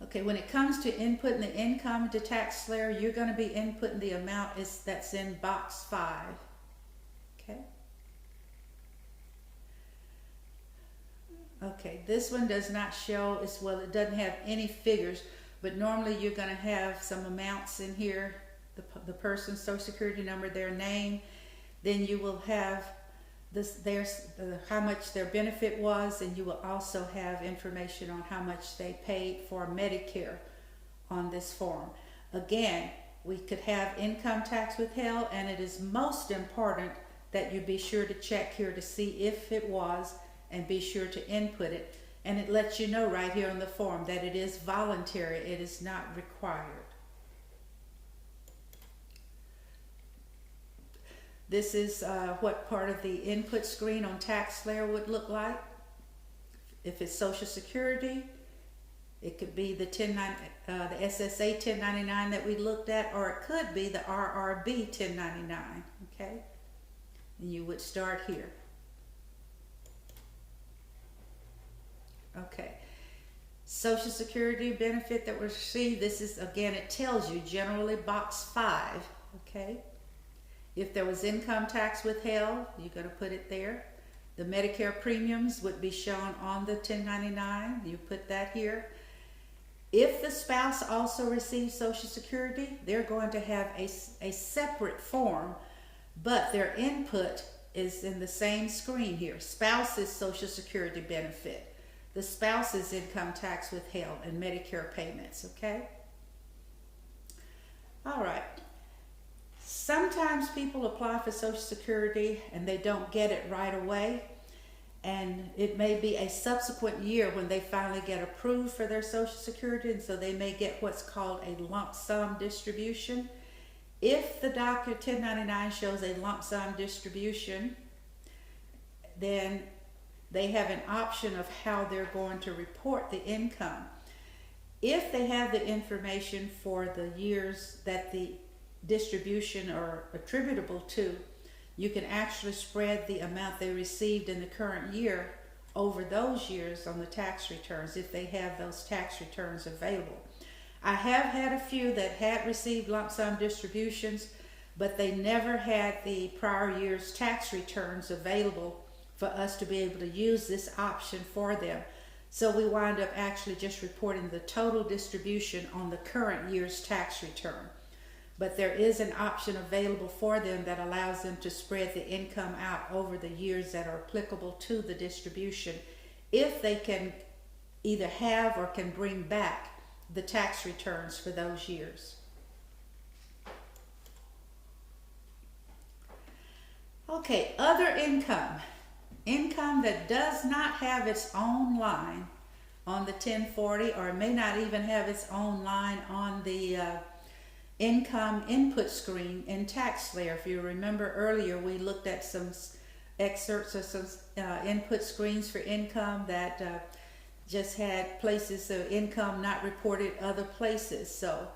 Okay, when it comes to inputting the income into tax layer, you're going to be inputting the amount that's in box 5. Okay. Okay, this one does not show as well. It doesn't have any figures, but normally you're going to have some amounts in here. The person's Social Security number, their name, Then you will have how much their benefit was, and you will also have information on how much they paid for Medicare on this form. Again, we could have income tax withheld, and it is most important that you be sure to check here to see if it was, and be sure to input it. And it lets you know right here on the form that it is voluntary, it is not required. This is what part of the input screen on TaxSlayer would look like. If it's Social Security, it could be the SSA 1099 that we looked at, or it could be the RRB 1099, okay? And you would start here. Okay. Social Security benefit that was received, this is, again, it tells you generally box 5, okay? If there was income tax withheld, you're going to put it there. The Medicare premiums would be shown on the 1099. You put that here. If the spouse also receives Social Security, they're going to have a separate form, but their input is in the same screen here. Spouse's Social Security benefit, the spouse's income tax withheld, and Medicare payments, okay? All right. Sometimes people apply for Social Security and they don't get it right away, and it may be a subsequent year when they finally get approved for their Social Security, and so they may get what's called a lump sum distribution. If the Docket 1099 shows a lump sum distribution, then they have an option of how they're going to report the income. If they have the information for the years that the distribution are attributable to, you can actually spread the amount they received in the current year over those years on the tax returns if they have those tax returns available. I have had a few that had received lump sum distributions, but they never had the prior year's tax returns available for us to be able to use this option for them. So we wind up actually just reporting the total distribution on the current year's tax return. But there is an option available for them that allows them to spread the income out over the years that are applicable to the distribution, if they can either have or can bring back the tax returns for those years. Okay, other income. Income that does not have its own line on the 1040, or may not even have its own line on the income input screen in TaxSlayer. If you remember earlier, we looked at some excerpts of some input screens for income that just had places of income not reported other places. So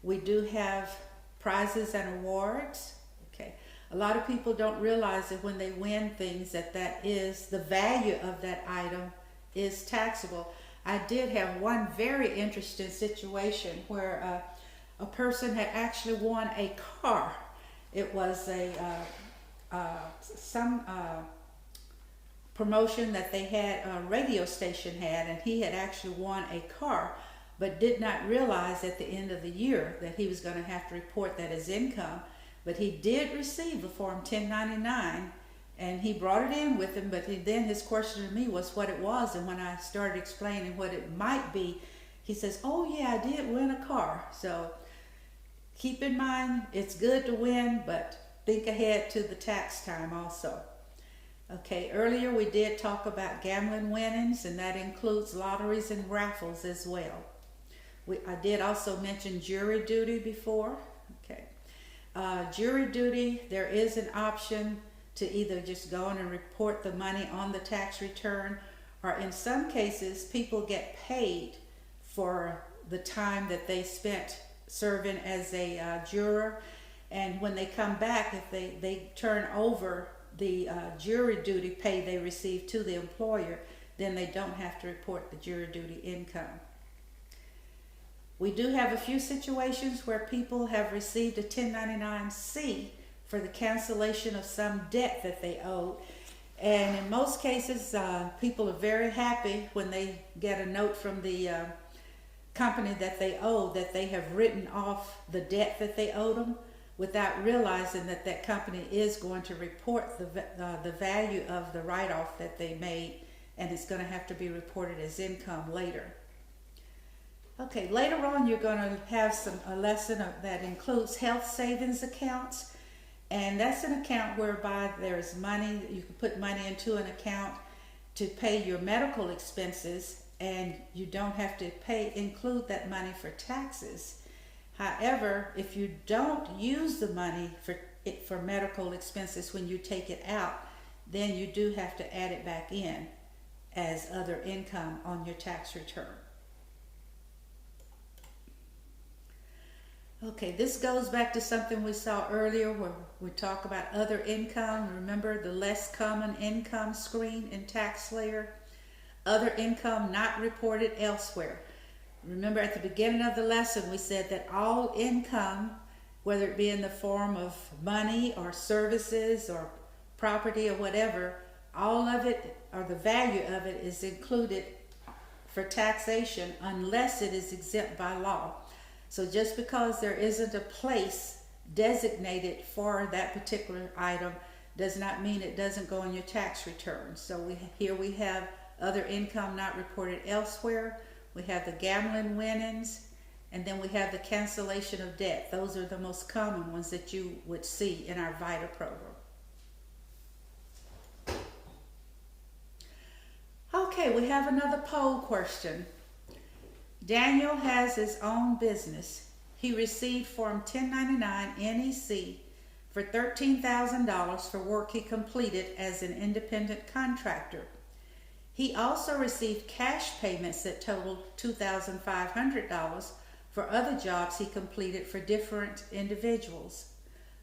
we do have prizes and awards. Okay, a lot of people don't realize that when they win things that is the value of that item is taxable. I did have one very interesting situation where a person had actually won a car. It was some promotion that they had, a radio station had, and he had actually won a car, but did not realize at the end of the year that he was going to have to report that as income. But he did receive the Form 1099, and he brought it in with him, but then his question to me was what it was, and when I started explaining what it might be, he says, "Oh yeah, I did win a car." So keep in mind, it's good to win, but think ahead to the tax time also. Okay, earlier we did talk about gambling winnings, and that includes lotteries and raffles as well. I did also mention jury duty before. Okay, jury duty, there is an option to either just go in and report the money on the tax return, or in some cases people get paid for the time that they spent serving as a juror, and when they come back, if they turn over the jury duty pay they receive to the employer, then they don't have to report the jury duty income. We do have a few situations where people have received a 1099-C for the cancellation of some debt that they owed, and in most cases people are very happy when they get a note from the company that they owe that they have written off the debt that they owed them. without realizing that that company is going to report the value of the write-off that they made, and it's going to have to be reported as income later. Okay, later on you're going to have a lesson that includes health savings accounts, and that's an account whereby there's money, you can put money into an account to pay your medical expenses, and you don't have to include that money for taxes. However, if you don't use the money for medical expenses when you take it out, then you do have to add it back in as other income on your tax return. Okay, this goes back to something we saw earlier where we talk about other income. Remember the less common income screen in TaxSlayer? Other income not reported elsewhere. Remember at the beginning of the lesson we said that all income, whether it be in the form of money or services or property or whatever, all of it or the value of it is included for taxation unless it is exempt by law. So just because there isn't a place designated for that particular item does not mean it doesn't go on your tax return. So here we have other income not reported elsewhere. We have the gambling winnings, and then we have the cancellation of debt. Those are the most common ones that you would see in our VITA program. Okay, we have another poll question. Daniel has his own business. He received Form 1099 NEC for $13,000 for work he completed as an independent contractor. He also received cash payments that totaled $2,500 for other jobs he completed for different individuals.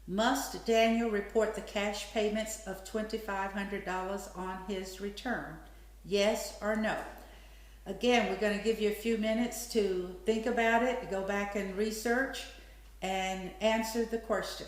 Must Daniel report the cash payments of $2,500 on his return? Yes or no? Again, we're going to give you a few minutes to think about it, go back and research, and answer the question.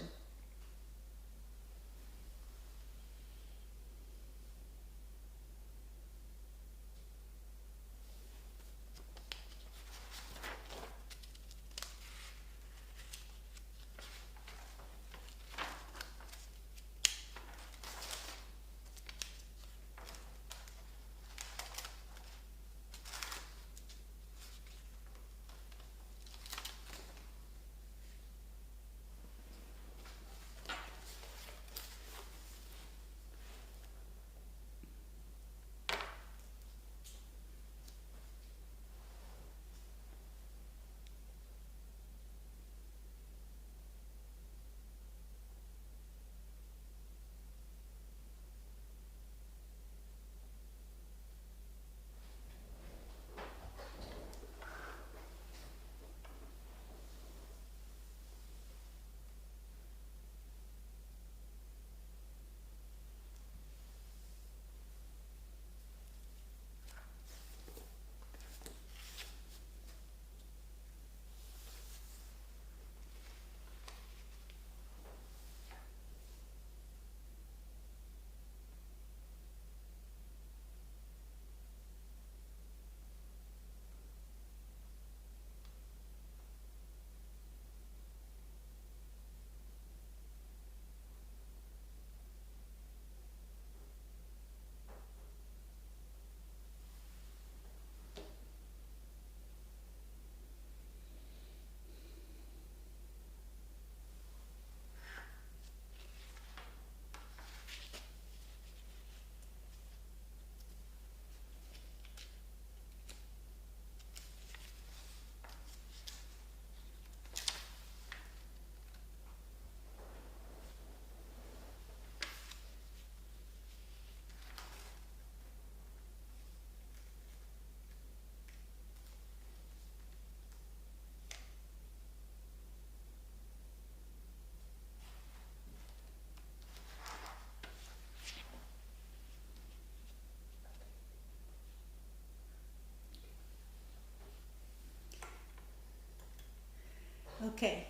Okay.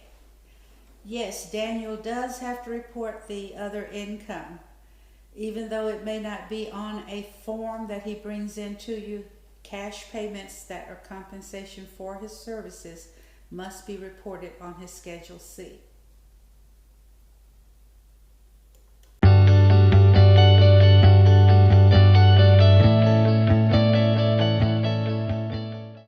Yes, Daniel does have to report the other income. Even though it may not be on a form that he brings into you, cash payments that are compensation for his services must be reported on his Schedule C.